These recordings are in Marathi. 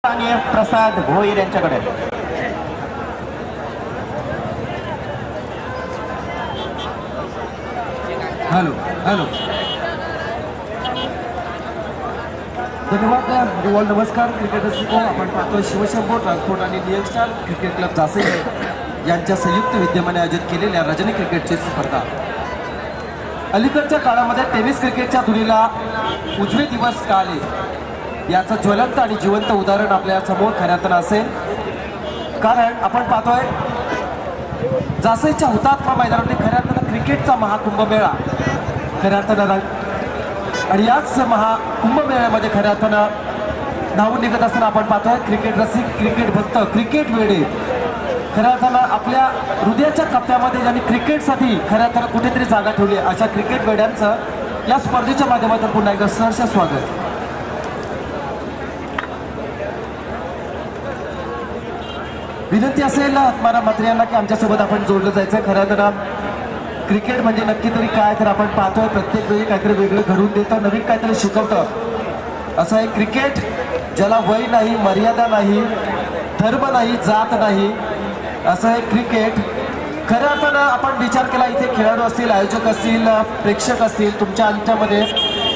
आणि प्रसाद भोईर यांच्याकडे. हॅलो हॅलो धन्यवाद रिवॉल. नमस्कार क्रिकेट रसिको. आपण पाहतोय शिवशंभो ट्रान्सपोर्ट आणि रियल स्टार क्रिकेट क्लब जासे यांच्या संयुक्त विद्यमाने आयोजित केलेल्या रजनी क्रिकेटची स्पर्धा. अलीकडच्या काळामध्ये टेनिस क्रिकेटच्या धुरीला उजवे दिवस का आले याचं ज्वलंत आणि जिवंत उदाहरण आपल्या समोर खऱ्या अर्थानं असेल. कारण आपण पाहतोय जासईच्या हुतात्मा मैदानामध्ये खऱ्या अर्थानं क्रिकेटचा महाकुंभमेळा खऱ्या अर्थानं आणि याच महाकुंभमेळ्यामध्ये खऱ्या अर्थानं धावून निघत असताना आपण पाहतोय क्रिकेट रसिक, क्रिकेट भक्त, क्रिकेट वेडे खऱ्या अर्थानं आपल्या हृदयाच्या कप्प्यामध्ये ज्यांनी क्रिकेटसाठी खऱ्या अर्थानं कुठेतरी जागा ठेवली अशा क्रिकेट वेड्यांचं या स्पर्धेच्या माध्यमातून पुन्हा एकदा सहर्ष स्वागत. विनंती असेल आत्माराम म्हात्रे यांना की आमच्यासोबत आपण जोडलं जायचं. खरं तर क्रिकेट म्हणजे नक्की तरी काय, तर आपण पाहतोय प्रत्येक वेळी काहीतरी वेगळं घडवून देतं, नवीन काहीतरी शिकवतं. असं आहे क्रिकेट, ज्याला वय नाही, मर्यादा नाही, धर्म नाही, जात नाही, असं आहे क्रिकेट. खऱ्या अर्थानं आपण विचार केला इथे खेळाडू असतील, आयोजक असतील, प्रेक्षक असतील, तुमच्या आमच्यामध्ये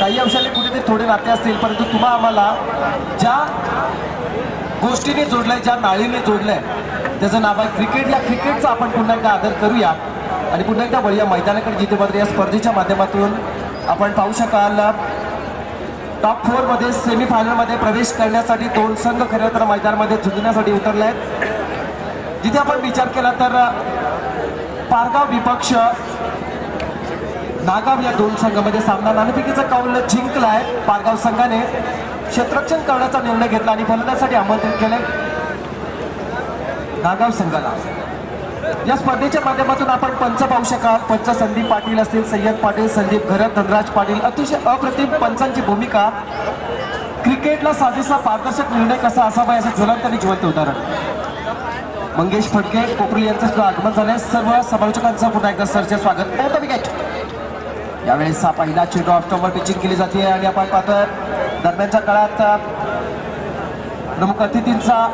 काही अंशाने कुठेतरी थोडे नाते असतील, परंतु तुम्हा आम्हाला ज्या गोष्टीने जोडलंय, ज्या नाळीने जोडलंय त्याचं नाव आहे क्रिकेट. या क्रिकेटचा आपण पुन्हा एकदा आदर करूया आणि पुन्हा एकदा वळूया मैदानाकडे, जिथे मात्र या स्पर्धेच्या माध्यमातून आपण पाहू शकाल टॉप 4 मध्ये सेमीफायनलमध्ये प्रवेश करण्यासाठी 2 संघ खऱ्या तर मैदानामध्ये झुंजण्यासाठी उतरले आहेत. जिथे आपण विचार केला तर पारगाव विपक्ष नागाव या 2 संघामध्ये सामना नाणेफेकीचा कौल जिंकलाय. पारगाव संघाने क्षेत्ररक्षण करण्याचा निर्णय घेतला आणि फलंदाजीसाठी आमंत्रित केले नागाव संघाला. या स्पर्धेच्या माध्यमातून आपण पंच पाहू शकाल. पंच संदीप पाटील असतील, सय्यद पाटील, संदीप घरत, धनराज पाटील. अतिशय अप्रतिम पंचांची भूमिका. क्रिकेटला साजेसा पारदर्शक निर्णय कसा असावा याचं ज्वलंत आणि जिवंत उदाहरण. मंगेश फडके कोपरी यांचं सुद्धा आगमन झालंय. सर्व समालोचकांचं पुन्हा एकदा सरचे स्वागत. विकेट यावेळेस हा पहिला चेंडू ऑफस्टॉपवर पिचिंग केली जाते आणि आपण पाहतोय दरम्यानच्या काळात प्रमुख अतिथींचा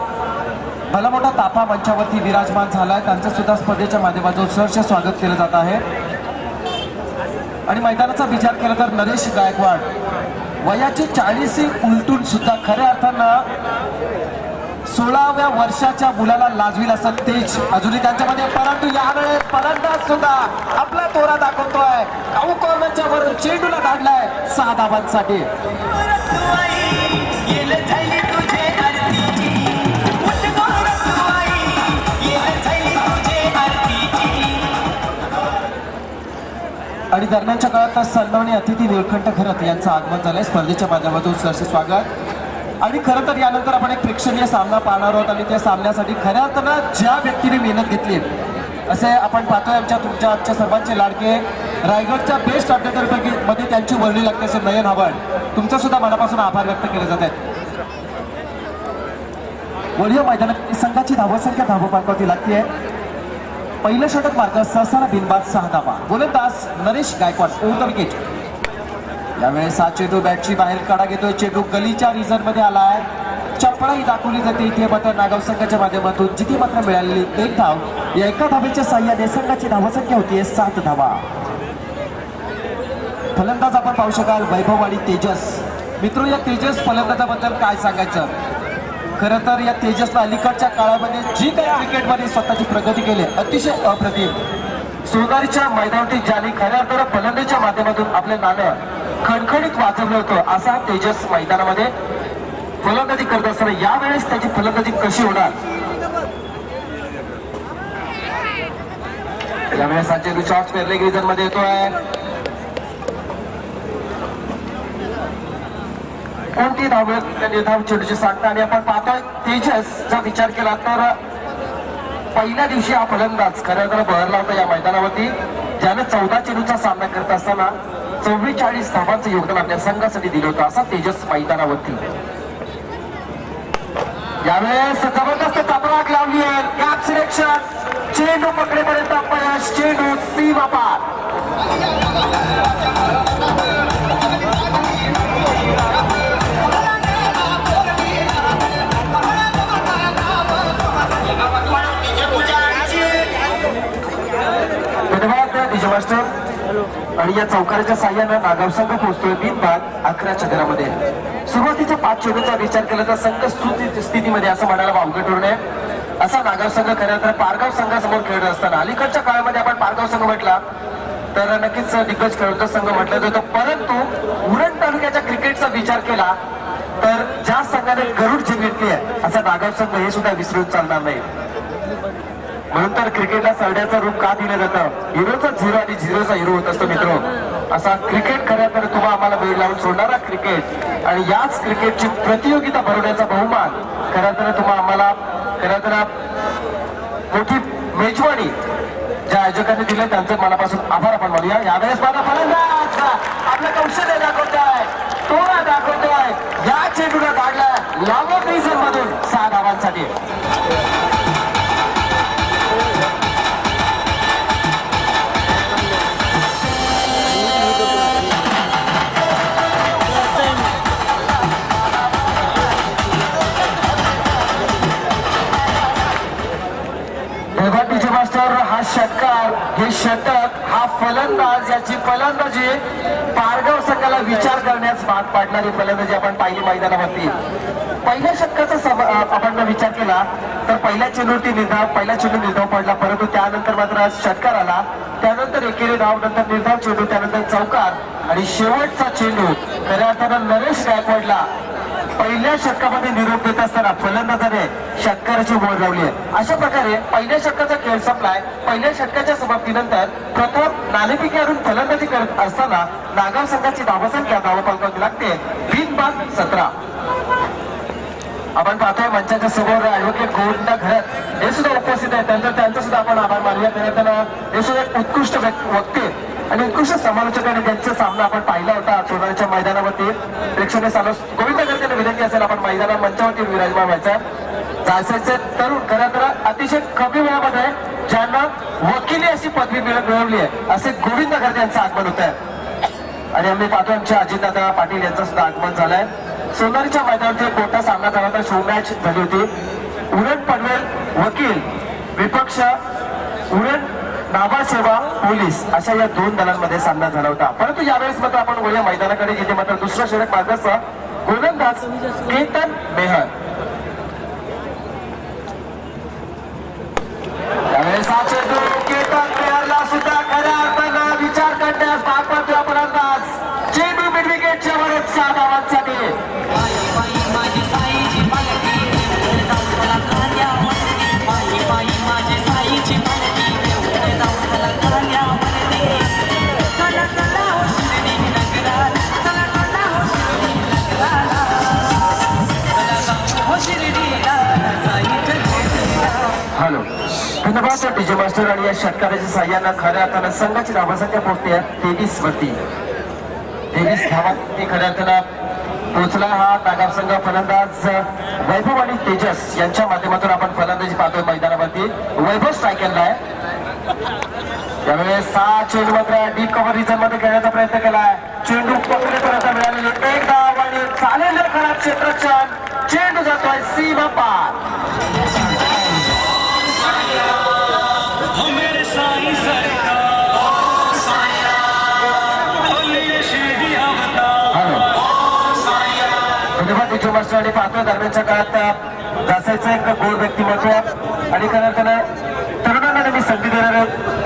भला मोठा ताफा मंचावरती विराजमान झालाय. त्यांचं सुद्धा स्पर्धेच्या माध्यमातून सहर्ष स्वागत केलं जात आहे. आणि मैदानाचा विचार केला तर नरेश गायकवाड वयाचे 40 उलटून सुद्धा खऱ्या अर्थानं 16व्या वर्षाच्या मुलाला लाजवील असं तेज अजूनही त्यांच्यामध्ये, परंतु यावेळेस फलंदाज सुद्धा आपला तोरा दाखवतोय. काऊ कॉर्नरच्या वरून चेंडूला काढलाय 6 धावांसाठी. आणि दरम्यानच्या काळात सन्माननीय अतिथी निळकंठ खरत यांचं आगमन झालंय. स्पर्धेच्या माध्यमातून सहर्ष स्वागत. आणि खरं तर यानंतर आपण एक प्रेक्षणीय सामना पाहणार आहोत आणि त्या सामन्यासाठी खऱ्या अर्थानं ज्या व्यक्तीने मेहनत घेतली असे आपण पाहतोय आमच्या सर्वांचे लाडके रायगडच्या बेस्ट अभ्यासकांपैकी मध्ये त्यांची वर्णी लागते असे नयन आव्हाड. तुमचा सुद्धा मनापासून आभार व्यक्त केले जात आहेत. वळीय मैदानात संघाची धावसंख्या धावपांकावरती लागते. पहिलं षटक मार्ग सहसाला बिनबाद 6 धावा. गोलंदाज Naresh Gaikwad over the wicket. यावेळेस हा चेंडू बॅटची बाहेर काढा घेतोय. चेंडू गलीच्या रिझन मध्ये आलाय. चपळाई दाखवली जाते इथे मात्र नागाव संघाच्या माध्यमातून. जिथे मात्र मिळालेली 1 धाव. या एका धावेच्या साह्याने संघाची धावसंख्या होतीये 7 धावा. फलंदाज आपण पाहू शकाल वैभव आणि तेजस. मित्र या तेजस फलंदाजाबद्दल काय सांगायचं. खरं तर या तेजसला अलीकडच्या काळामध्ये जी काही क्रिकेटमध्ये स्वतःची प्रगती केली अतिशय अप्रतिम. सोनारीच्या मैदानावरती ज्यांनी खऱ्या अर्थानं फलंदाजीच्या माध्यमातून आपले नाणं खणखणीत वाजवलं होतं असा तेजस मैदानामध्ये फलंदाजी करत असताना यावेळेस त्याची फलंदाजी कशी होणार. यावेळेस हा चेंडू शॉर्ट फेअर लेग रिजन मध्ये येतोय. कोणती धाव चेंडूची सांगता. आणि आपण पाहतोय तेजसचा विचार केला तर पहिल्या दिवशी हा फलंदाज खऱ्या अर्थानं बहरला होता या मैदानावरती, ज्याने 14 चेंडूचा सामना करत असताना 44 धावांचं योगदान आपल्या संघासाठी दिलं होतं असा तेजस मैदानावरती. यावेळेस जबरदस्त चपराक लावली आहे. Cap selection. चेंडू पकडेपर्यंत अपयश. चेंडू सीमा पार. मास्टर आणि या चौकाराच्या साह्यानं नागाव संघ पोहोचतोय बिनबाद 11च्या घरामध्ये. सुरुवातीच्या 5 चेंडूचा विचार केला तर संघ स्थितीमध्ये असं म्हणायला अवघड होऊ नये. असा नागाव संघ खरं तर पारगाव संघासमोर खेळत असताना अलीकडच्या काळामध्ये आपण पारगाव संघ म्हटला तर नक्कीच दिग्गज खेळाडूचा संघ म्हटलं जातं. परंतु उरण तालुक्याच्या क्रिकेटचा विचार केला तर ज्या संघाने गरुड जिंक घेतली आहे असा नागाव संघ हे सुद्धा विसरून चालणार नाही. म्हणून तर क्रिकेटला सरड्याचं रूप का दिलं जातं. हिरोचा झिरो आणि झिरोचा हिरो होत असतो मित्र. असा क्रिकेट खरं तर तुम्हा आम्हाला वेळ लावून सोडणारा क्रिकेट आणि याच क्रिकेटची प्रतियोगिता भरवण्याचा बहुमान खरं तर तुम्हा आम्हाला खरं तर मोठी मेजवानी ज्या आयोजकांनी दिले त्यांचे मनापासून आभार आपण मानूया. यावेळेस माझा फलंदाज आपलं कौशल्य दाखवतोय, तोरा दाखवतोय. या चेंडूला काढलाय लॉंग रिझन मधून 6 धावांसाठी. मास्टर हा षटकार हे षटक हा फलंदाज याची फलंदाजी पारगाव संघाला विचार करण्यास भाग पाडणारी फलंदाजी आपण पाहिली मैदानावरती. पहिल्या षटकाचा आपण विचार केला तर पहिल्या चेंडूवरती निर्धाव पडला. परंतु त्यानंतर मात्र षटकार आला, त्यानंतर एकेरी धाव, नंतर निर्धाव चेंडू, त्यानंतर चौकार आणि शेवटचा चेंडू खऱ्या अर्थानं नरेश गायकवाडला पहिल्या षटकामध्ये निरोप देत असताना फलंदाजाने षटकाराची मोड लावली आहे. अशा प्रकारे पहिल्या षटकाचा खेळ संपलाय. पहिल्या षटकाच्या समाप्तीनंतर प्रथम नाणेफेकीवरून फलंदाजी करत असताना नागाव संघाची धावसंख्या धावफलकावरती लागते बिनबाद 17. आपण पाहतोय मंचाच्या समोर ऍडव्होकेट गोविंदा घरत हे सुद्धा उपस्थित आहेत. त्यांचा सुद्धा आपण आभार मानूया. त्यांना हे सुद्धा एक उत्कृष्ट वक्ते आणि उत्कृष्ट समालोचकाने त्यांचा सामना आपण पाहिला होता सोनारीच्या मैदानावरती. प्रेक्षणीय सामना गोविंदा घरत विनंती असेल आपण मैदाना मंचावरती विराजमान व्हायचा. जायचे तरुण खरं तर अतिशय कमी वेळामध्ये ज्यांना वकिली अशी पदवी मिळवली आहे असे गोविंदा घरत यांचं आगमन होत आहे. आणि आम्ही पाहतो आमच्या अजितदादा पाटील यांचं सुद्धा आगमन झालंय. सोनारीच्या मैदानावरती एक मोठा सामना झाला तर शो मॅच झाली होती. उरण पनवेल वकील विपक्ष उरण नाभा सेवा पोलीस अशा या 2 दलांमध्ये सामना झाला होता. परंतु यावेळेस मात्र आपण वळूया मैदानाकडे जिथे मात्र दुसरा षटक मार्गाचा गोलंदाज केतन मेहर. यावेळेस हा चेंडू केतन मेहरला सुद्धा खऱ्या अर्थानं विचार करण्यास भाग पाडतोय आपण अंदाज. चेंडू मिड विकेटच्या वर 6 धावांसाठी. हॅलो धन्यवाद डीजे मास्टर. आणि या षटकाराच्या साह्यानं खऱ्या अर्थानं संघाची धावसंख्या पोहोचते 23 वरती. 23 धावांवरती खऱ्या अर्थानं पोहोचला हा नागाव संघ. फलंदाज वैभव आणि तेजस यांच्या माध्यमातून आपण फलंदाजी पाहतोय मैदानावरती. वैभव स्ट्रायकरला आहे. त्यावेळेस 6 चेंडू मात्र डीप कव्हर रिजन मध्ये खेळण्याचा प्रयत्न केलाय. चेंडू पकडेपर्यंत मिळालेली 1 धाव आणि चालेल खराब क्षेत्ररक्षण. चेंडू जातोय सीमा पार. आणि पाहतोय दरम्यानच्या काळात दासायचं एक गोड व्यक्तिमत्व आणि खरं तरुणांना मी संधी देणारे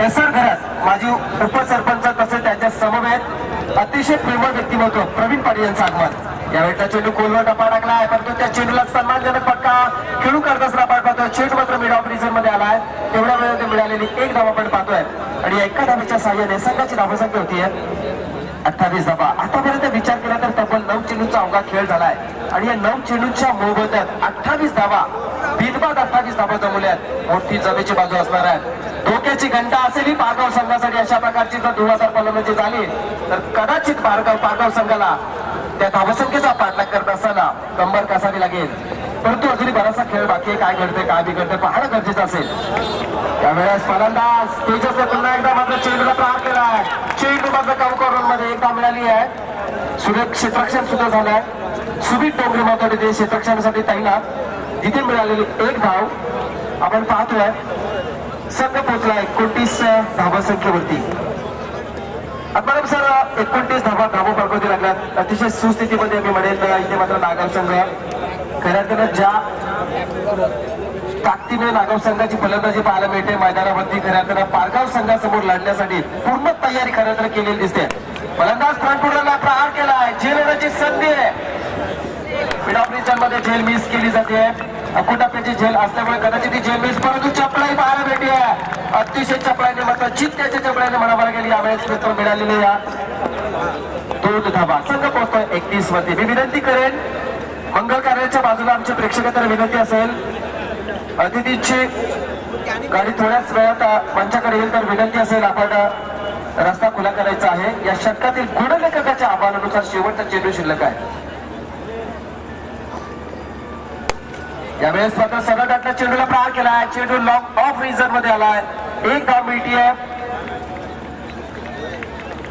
एसआर घरात माजी उपसरपंच तसेच त्यांच्या समवेत अतिशय प्रेमळ व्यक्तिमत्व प्रवीण पाटील यांचं आगमन. यावेळेचा चेंडू खोलवर टप्पा टाकलाय परंतु त्या चेंडूला सन्मानजनक फटका खेळू करत असताना आपण पाहतोय. चेंडू मात्र मिड ऑफ रिझन मध्ये आलाय. तेवढ्या वेळात मिळालेली 1 धाव आपण पाहतोय आणि एका धावेच्या साह्याने संघाची धावसंख्या होतीये 28 धावा. आतापर्यंत विचार केला तर तब्बल 9 चेंडूचा अवघा खेळ झालाय आणि या 9 चेंडूच्या मोबदल्यात 28 धावा बिनबाद 28 धावा जमवल्यात. मोठी जमेची बाजू असणार आहे. धोक्याची घंटा असेल ही पारगाव संघासाठी. अशा प्रकारची जर धुवाधार फलंदाजी झाली तर कदाचित पारगाव संघाला त्या धावसंख्येचा पाठलाग करत असताना कंबर कसावी लागेल. परंतु अजूनही बराचसा खेळ बाकी आहे. काय घडतंय काय बिघडतंय पाहणं गरजेचं असेल. त्यावेळेस फलंदाज तेजसने पुन्हा एकदा मात्र चेंडूला प्रहार केलाय. चेंडू मात्र काउंटर मध्ये एकदा मिळाली आहे. सुरेख क्षेत्ररक्षण सुद्धा झालाय. सुबीर डोंगरे मात्र तिथे क्षेत्ररक्षणासाठी तैनात. जिथे मिळालेली 1 धाव आपण पाहतोय. संघ पोहोचलाय 29 धावसंख्येवरती. आत्माराम सर 29 धावा फलकावती लागल्यात. अतिशय सुस्थितीमध्ये मी म्हणेल इथे मात्र नागाव संघ खऱ्या अर्थानं ज्या ताकदीने नागाव संघाची फलंदाजी पाहायला मिळते मैदानावरती खऱ्या अर्थानं पारगाव संघासमोर लढण्यासाठी पूर्ण तयारी खऱ्या अर्थानं केलेली दिसते. फलंदाज फ्रंटफुटरला प्रहार केलाय. झेल होण्याची संधी आहे. मिड ऑफ मध्ये झेल मिस केली जाते. अकुटाप्याची झेल असल्यामुळे कदाचित ती झेल मिस, परंतु चपळाई पाहायला भेटली आहे. अतिशय चपळाईने मात्र चित्त्याच्या चपळाईने म्हणायला गेली यावेळेस मित्र मिळालेले या 2 धावा. संघ पोहोचतोय 31 वरती. मी विनंती करेन मंगल कार्याच्या बाजूला आमच्या प्रेक्षकांना विनंती असेल अतिथीची गाडी थोड्याच वेळात मंचाकडे येईल तर विनंती असेल आपण रस्ता खुला करायचा आहे. या षटकातील गुणलेखकाच्या आव्हानानुसार शेवटचा चेंडू शिल्लक आहे. यावेळेस मात्र सरळ डाटला चेंडूला प्रहार केलाय. चेंडू लॉंग ऑफ रिझन मध्ये आलाय. 1 धाव मिळतीये.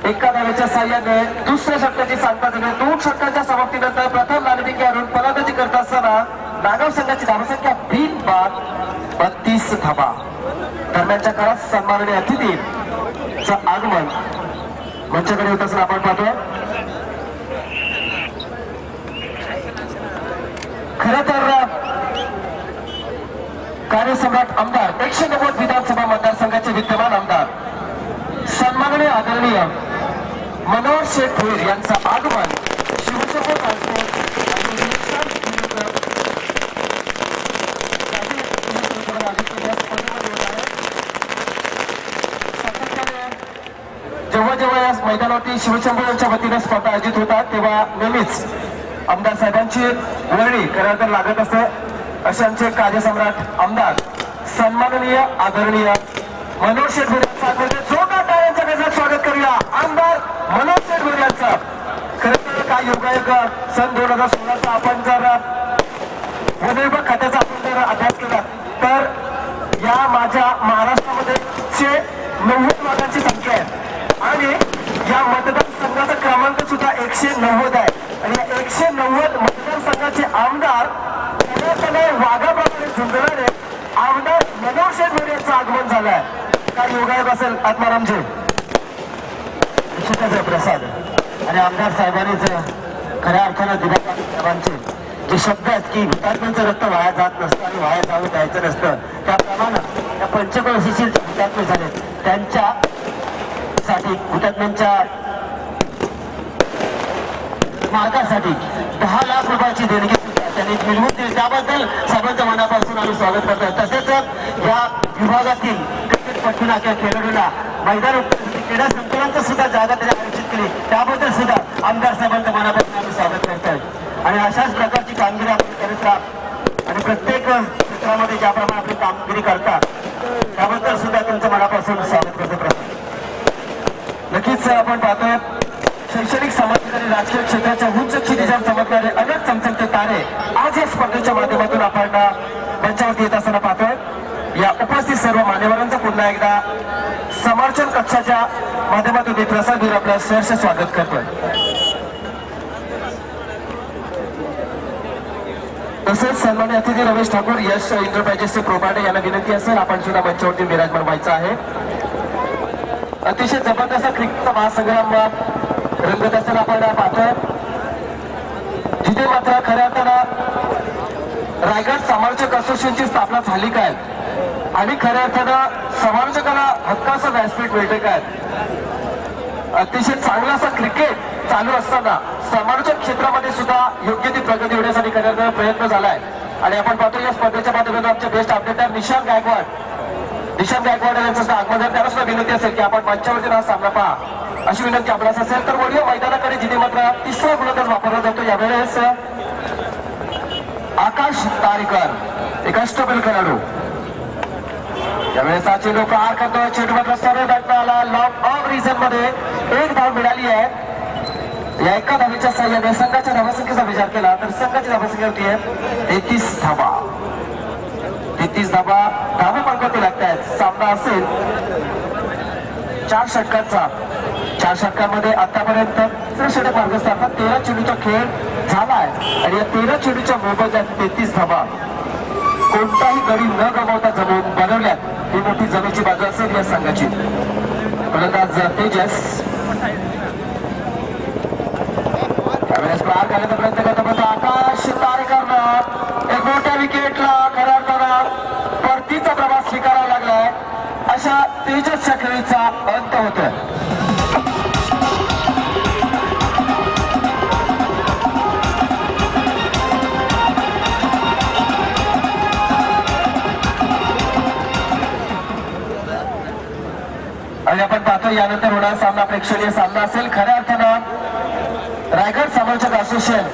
एका धावेच्या साह्याने दुसऱ्या षटकाची सांगता दिली. 2 षटकांच्या समाप्तीनंतर प्रथम नाणेफेकीवरून फलंदाजी करत असताना नागाव संघाची धावसंख्या 32 धावा. दरम्यानच्या काळात सन्माननीय अतिथीचं आगमन मंचाकडे होत असं आपण पाहतोय. खरं तर कार्यसम्राट आमदार 190 विधानसभा मतदारसंघाचे विद्यमान आमदार सन्माननीय आदरणीय मनोहर शेठ भोईर यांचं आगमन शिवशंकर ट्रान्सपोर्ट जेव्हा जेव्हा या मैदानावरती शिवशंभू यांच्या वतीने स्पर्धा आयोजित होतात तेव्हा नेहमीच आमदार साहेबांची वर्णी करायला लागत असते. असे आमचे कार्यसम्राट आमदार सन्माननीय आदरणीय मनोहर शेठ भोईर यांचं जोरदार टाळ्यांच्या गजरात स्वागत करूया. आमदार मनोहर शेठ भोईर यांचं. खरं तर काय योगायोग सन 2016चा आपण जर वनविभाग खात्याचा आपण जर अभ्यास केला तर या माझ्या महाराष्ट्रामध्ये 190 वाघांची संख्या आहे आणि या मतदारसंघाचा क्रमांक सुद्धा 190 आहे. आणि या 190 मतदारसंघाचे आमदार वाघाप्रमाणे झुंजणारे आमदार मनोहर शेठ भोईर यांचं आगमन झालंय. काय योगायोग असेल आत्मारामजी. निश्चितच प्रसाद आणि आमदार साहेबांनीच खऱ्या अर्थानं दिवाळी साहेबांचे जे शब्द आहेत की हुतात्म्यांचं रक्त वाया जात नसतं आणि वाया जाऊ द्यायचं नसतं त्याप्रमाणे त्या पंचक्रोशीशील हुतात्मे झाले त्यांच्यासाठी हुतात्म्यांच्या मार्गासाठी 10 लाख रुपयाची देणगी त्यांनी मिळवून दिली. त्याबद्दल सर्वांच्या मनापासून आम्ही स्वागत करतो. तसेच या विभागातील क्रिकेटपटूला किंवा खेळाडूला मैदान क्रीडा संकुलांचं सुद्धा जागा त्यांनी आयोजित केली त्याबद्दल सुद्धा आमदार साहेबांच्या मनापासून आम्ही स्वागत करतोय. आणि अशाच प्रकारची कामगिरी आपण करत राहा आणि प्रत्येक क्षेत्रामध्ये ज्याप्रमाणे आपली कामगिरी करतात त्याबद्दल सुद्धा तुमचं मनापासून स्वागत करतो. नक्कीच आपण पाहतोय शैक्षणिक सामाजिक आणि राजकीय क्षेत्राच्या उच्च क्षितिजावर चमकणारे अनेक चमचमते तारे आज या स्पर्धेच्या माध्यमातून आपण मंचावरती येत असताना पाहतोय. या उपस्थित सर्व मान्यवरांचं पुन्हा एकदा समर्चन कक्षाच्या माध्यमातून मी प्रसाद आपलं सहर्ष स्वागत करतोय. तसेच सन्माननीय अतिथी रमेश ठाकूर यश इंटरप्राइजेसचे प्रोपायटर यांना विनंती असेल आपण सुद्धा मंचावरती विराजमान व्हायचं आहे. अतिशय जबरदस्त क्रिकेटचा महासंग्राम रंगत असताना आपण पाहतोय जिथे मात्र खऱ्या अर्थानं रायगड समालोचक असोसिएशनची स्थापना झाली काय आणि खऱ्या अर्थानं समालोचकाला हक्काचं व्यासपीठ मिळते काय. अतिशय चांगला असा क्रिकेट चालू असताना समालोचक क्षेत्रामध्ये सुद्धा योग्य ती प्रगती होण्यासाठी खऱ्या अर्थानं प्रयत्न झालाय. आणि आपण पाहतो या स्पर्धेच्या माध्यमातून आमचे बेस्ट अपडेटर निशांत गायकवाड यांचं आगमन झालं. त्याला सुद्धा विनंती असेल की आपण मंचावरती हा सामना पहा अशी विनंती आपल्याला असेल. तर वडील मैदानाकडे जिथे मात्र 3रा गोलंदाज वापरला जातो यावेळेस आकाश तारेकर एक अष्टबल खेळाडू यावेळेस हा चेंडू प्रहार करतोय. चेंडू मात्र सरळ बॅटला आला. लॉंग ऑफ रिझन मध्ये 1 धाव मिळाली आहे. या एका धावेच्या साह्याने संघाच्या धावसंख्येचा विचार केला तर संघाची धावसंख्या होती आहे 33 धावा. 33 धावा धावपंक्ती लागतायत. सामना असेल 4 षटकांचा. 4 षटकांमध्ये आतापर्यंत षटक मार्गस्थ अर्थात 13 चेंडूचा खेळ झालाय आणि या 13 चेंडूच्या मोबदल्यात 33 धावा कोणताही गडी न गमावता जमवून बनवल्यात ही मोठी जमेची बाजू असेल या संघाची. फलंदाज तेजस प्रहार करण्याचा प्रयत्न करतो पण आकाश तारेकरनं एक मोठ्या विकेटला खऱ्या अर्थानं परतीचा प्रवास स्वीकारावा लागलाय. अशा तेजसच्या खेळीचा अंत होतोय. आणि आपण पाहतो यानंतर होणारा सामना प्रेक्षणीय सामना असेल. खऱ्या अर्थानं रायगड समालोचक असोसिएशन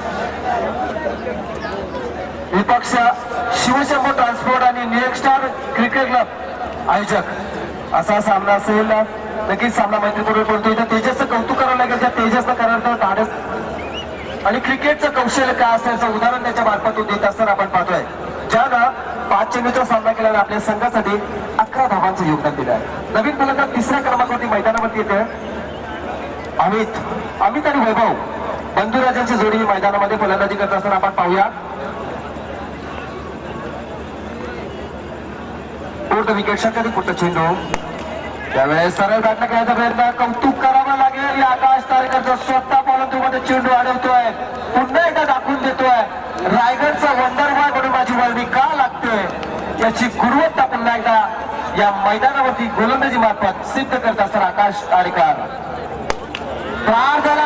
विपक्ष शिवशंभू ट्रान्सपोर्ट आणि न्यू स्टार क्रिकेट क्लब आयोजक असा सामना असेल. नक्कीच सामना मैत्रीपूर्ण पडतो. इथं तेजसचं कौतुक करावं लागेल. त्या तेजसनं खऱ्या अर्थानं धाडस आणि क्रिकेटचं कौशल्य काय असायचं उदाहरण त्याच्या मार्फत देत असताना आपण पाहतोय. ज्यानं 5 चेंडूचा सामना केल्याने आपल्या संघासाठी 11 धावांचं योगदान दिलं आहे. नवीन फलंदाज 3ऱ्या क्रमांकावरती मैदानावरती येते अमित आणि वैभव बंधुराजांची जोडी मैदानामध्ये फलंदाजी करत असताना आपण पाहूया. पूर्ण विकेट शक्य कुठं चेंडू त्यावेळेस सरळ गाठला खेळायचा प्रयत्न कौतुक करावा लागेल. आकाश तारेकरचा स्वतः बॉलमध्ये चेंडू अडवतोय. पुन्हा एकदा दाखवून देतोय रायगडचा वंडरबॉय म्हणून माझी वर्णी का लागते याची गुणवत्ता पुन्हा एकदा या मैदानावरती गोलंदाजी मार्फत सिद्ध करत असताना आकाश तारेकर. प्रार झाला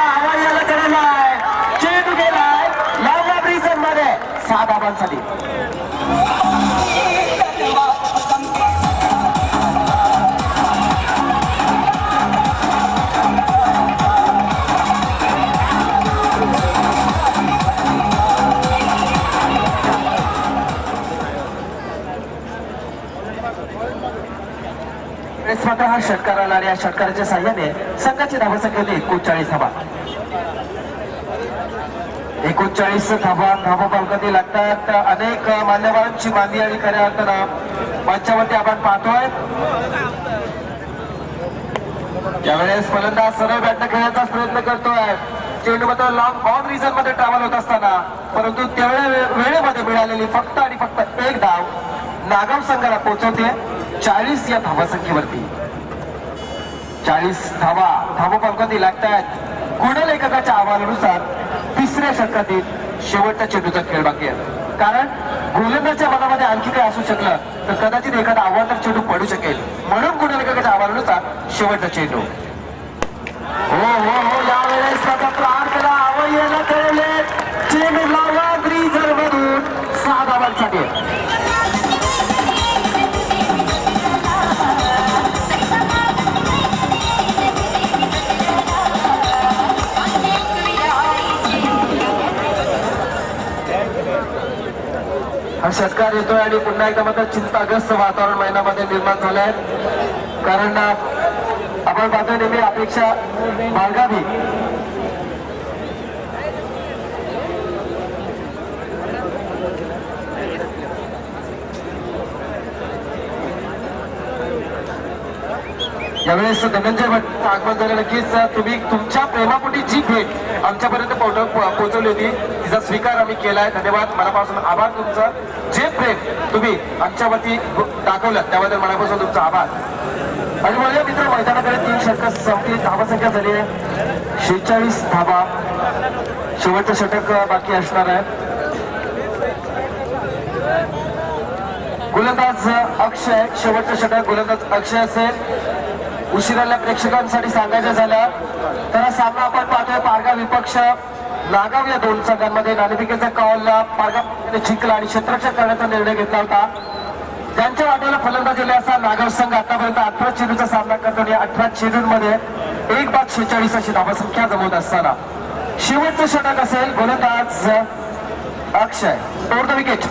आवाज यायला चढवलाय. चेंडू गेलाय लावला ब्रिजन मध्ये 6 धावांसाठी. मात्र हा षटकार आला आणि या षटकाराच्या साह्याने संघाची धावसंख्या 39 धावा. 39 धावा बलकती लागतात. अनेक मान्यवरांची मांदी आणि खऱ्या अर्थानं मंचावरती आपण पाहतोय. त्यावेळेस फलंदाज सरळ बॅटनं खेळण्याचा प्रयत्न करतोय. चेंडू मात्र लॉंग ऑन रिझन मध्ये ट्रॅव्हल होत असताना परंतु तेवढ्या वेळेमध्ये मिळालेली फक्त आणि फक्त 1 धाव नागाव संघाला पोहोचवते 40 या धावासंख्येवरती. 40 धावा पंक्ती लागतात. गुणलेखकाच्या अहवालानुसार 3ऱ्या षटकातील शेवटच्या चेंडूचा खेळ बाकी आहे. कारण गोलंदाजच्या मनामध्ये आणखी काही असू शकलं तर कदाचित एखादा आव्हान चेंडू पडू शकेल म्हणून गुणलेखकाच्या अहवालानुसार शेवटचा चेंडू. हो यावेळेस प्रार्थना अवयला कळले. चेंडू लावला ग्रीजर मधून 6 धावांसाठी. हा षटकार येतोय आणि पुन्हा एकदा मात्र चिंताग्रस्त वातावरण मैदानामध्ये निर्माण झालंय. कारण आपण पाहतोय नेहमी अपेक्षा बाळगावी. यावेळेस धनंजय भट्टचं आगमन झालं. नक्कीच तुम्ही तुमच्या प्रेमापोटी जी भेट आमच्यापर्यंत पोहोचवली होती तिचा स्वीकार आम्ही केलाय. धन्यवाद. मनापासून आभार तुमचं. जे प्रेम तुम्ही आमच्यावरती दाखवलं त्याबद्दल मनापासून तुमचा आभार. आणि मला मित्र मैदानाकडे 3 षटकं संपली. धावासंख्या झाली आहे 46 धावा. शेवटचं षटक बाकी असणार आहे. गोलंदाज अक्षय शेवटचं षटक गोलंदाज अक्षय असेल. उशिराल्या प्रेक्षकांसाठी सांगायचं झालं तर हा सामना आपण पाहतोय पारगाव विपक्ष नागाव या 2 संघांमध्ये. नाणेफेकीचा कॉल पारगाव जिंकला आणि क्षेत्ररक्षण करण्याचा निर्णय घेतला होता. त्यांच्या वाट्याला फलंदाजी असा नागाव संघ आतापर्यंत 18 चेंडूचा सामना करतो आणि 18 चेंडूंमध्ये 1/46 अशी धावसंख्या जमवत असताना शेवटचं षटक असेल गोलंदाज अक्षय. Over the wicket.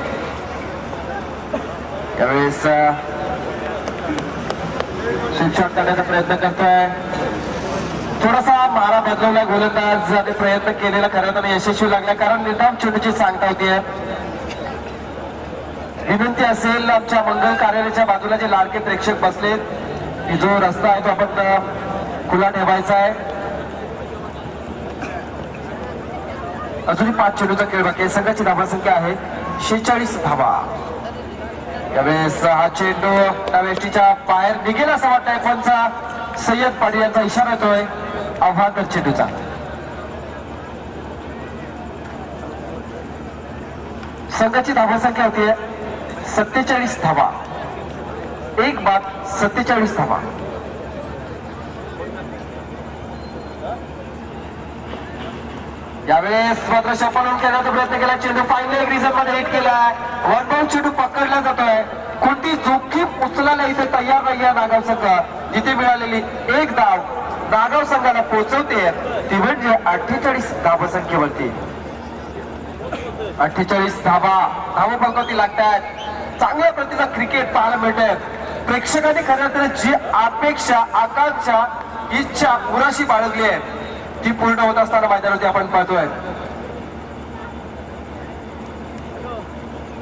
यावेळेस शिक्षण करण्याचा प्रयत्न करतोय. थोडासा मारा बदलवला गोलंदाज आणि प्रयत्न केलेला खरं तर यशस्वी लागला कारण निर्धाव चेंडूची सांगता होतीये. विनंती असेल आमच्या मंगल कार्यालयाच्या बाजूला जे लाडके प्रेक्षक बसलेत जो रस्ता आहे तो आपण खुला ठेवायचा आहे. अजूनही 5 चेंडूचा खेळ बाकी आहे. संघाची धावासंख्या आहे 46 धावा. यावेळेस हा चेंडू त्या वेष्टीच्या बाहेर निघेल असं वाटतंय. पंचा सय्यद पाटील यांचा इशारा येतोय आव्हान चेंडूचा. संघाची धावसंख्या होती 47 धावा, 1 बाद 47 धावा. यावेळेस मात्र शपलून खेळण्याचा प्रयत्न केला. चेंडू फायनल रिझन मध्ये हिट केलाय. वन बाउंड चेंडू पकडला जातोय. कोणती जोखीम उचलायला इथे तयार नाही आहे नागाव संघ. जिथे मिळालेली 1 धाव नागाव संघाला पोहोचवते ती म्हणजे 48 धावसंख्येवरती. 48 धावपंक्ती लागतात. चांगल्या प्रतीचा क्रिकेट पाहायला मिळतंय. प्रेक्षकांनी खऱ्या अर्थाने जी अपेक्षा, आकांक्षा, इच्छा पुराशी बाळगली आहे ती पूर्ण होत असताना मैदानावरती आपण पाहतोय.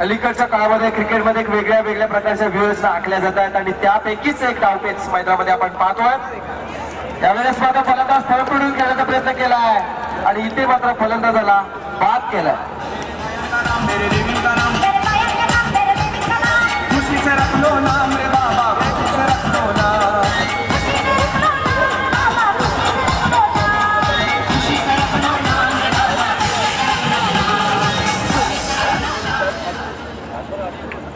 अलीकडच्या काळामध्ये क्रिकेटमध्ये वेगळ्या वेगळ्या प्रकारच्या व्यूअर्सना आखल्या जात आहेत आणि त्यापैकीच एक डावपेच मैदानामध्ये आपण पाहतोय. त्यावेळेस मात्र फलंदाज फळफळून खेळण्याचा प्रयत्न केलाय आणि इथे मात्र फलंदाजाला बाद केलाय.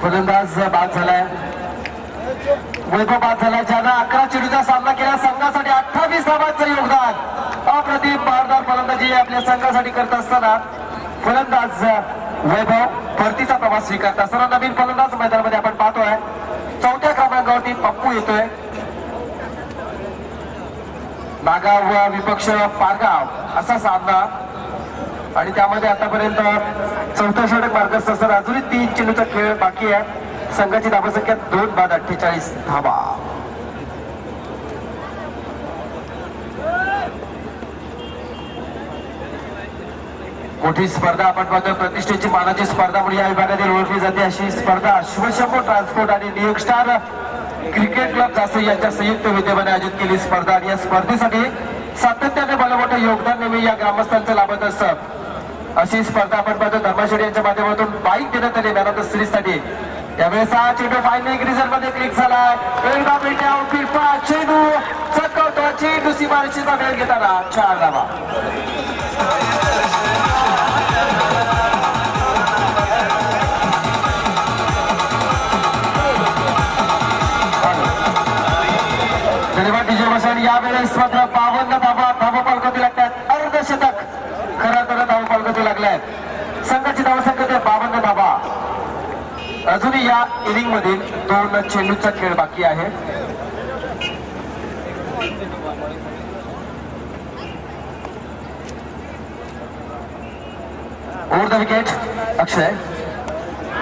फलंदाज बाद झालाय. वैभव बाद झाला. ज्यानं 11 चेंडूचा सामना केला. संघासाठी 28 धावांचं योगदान. अप्रतिम भारदार फलंदाजी आपल्या संघासाठी करत असताना फलंदाज वैभव परतीचा प्रवास स्वीकारत असताना नवीन फलंदाज मैदानामध्ये आपण पाहतोय. 4थ्या क्रमांकावरती पप्पू येतोय. नागाव विपक्ष पारगाव असा सामना आणि त्यामध्ये आतापर्यंत 4था षटक मार्गस्थ असताना अजूनही 3 चेंडूचा खेळ बाकी आहे. संघाची धावसंख्या 2 बाद 48 धावा. मोठी स्पर्धा आपण पाहतोय. प्रतिष्ठेची मानाची स्पर्धा म्हणून या विभागातील ओळखली जाते अशी स्पर्धा शिवशंभू ट्रान्सपोर्ट आणि न्यूयॉर्क स्टार क्रिकेट क्लब जास्त यांच्या संयुक्त विद्यमाने आयोजित केली स्पर्धा आणि या स्पर्धेसाठी सातत्याने मोठं योगदान नेहमी या ग्रामस्थांचं लाभत असतं. अशी स्पर्धा आपण पाहतो. धर्माशेडी यांच्या माध्यमातून बाईक देण्यात आली मॅन ऑफ द सिरीज साठी. यावेळेस हा चेंडू फायनल रिझन मध्ये क्लिक झालाय. एकदा मिळते आउटफील्ड पास. चेंडू चटकवतो. चेंडू सीमारेषेचा वेळ घेताना 4 धावा. यावेळेस मात्र 52 धावपळकती लागतात. अर्धशतक खरं तर धावपळकती लागल्यात. संघाची धावसंख्या 52 धावा. अजूनही या इनिंग मधील 2 चेंडूचा खेळ बाकी आहे. ओव्हर द विकेट अक्षय.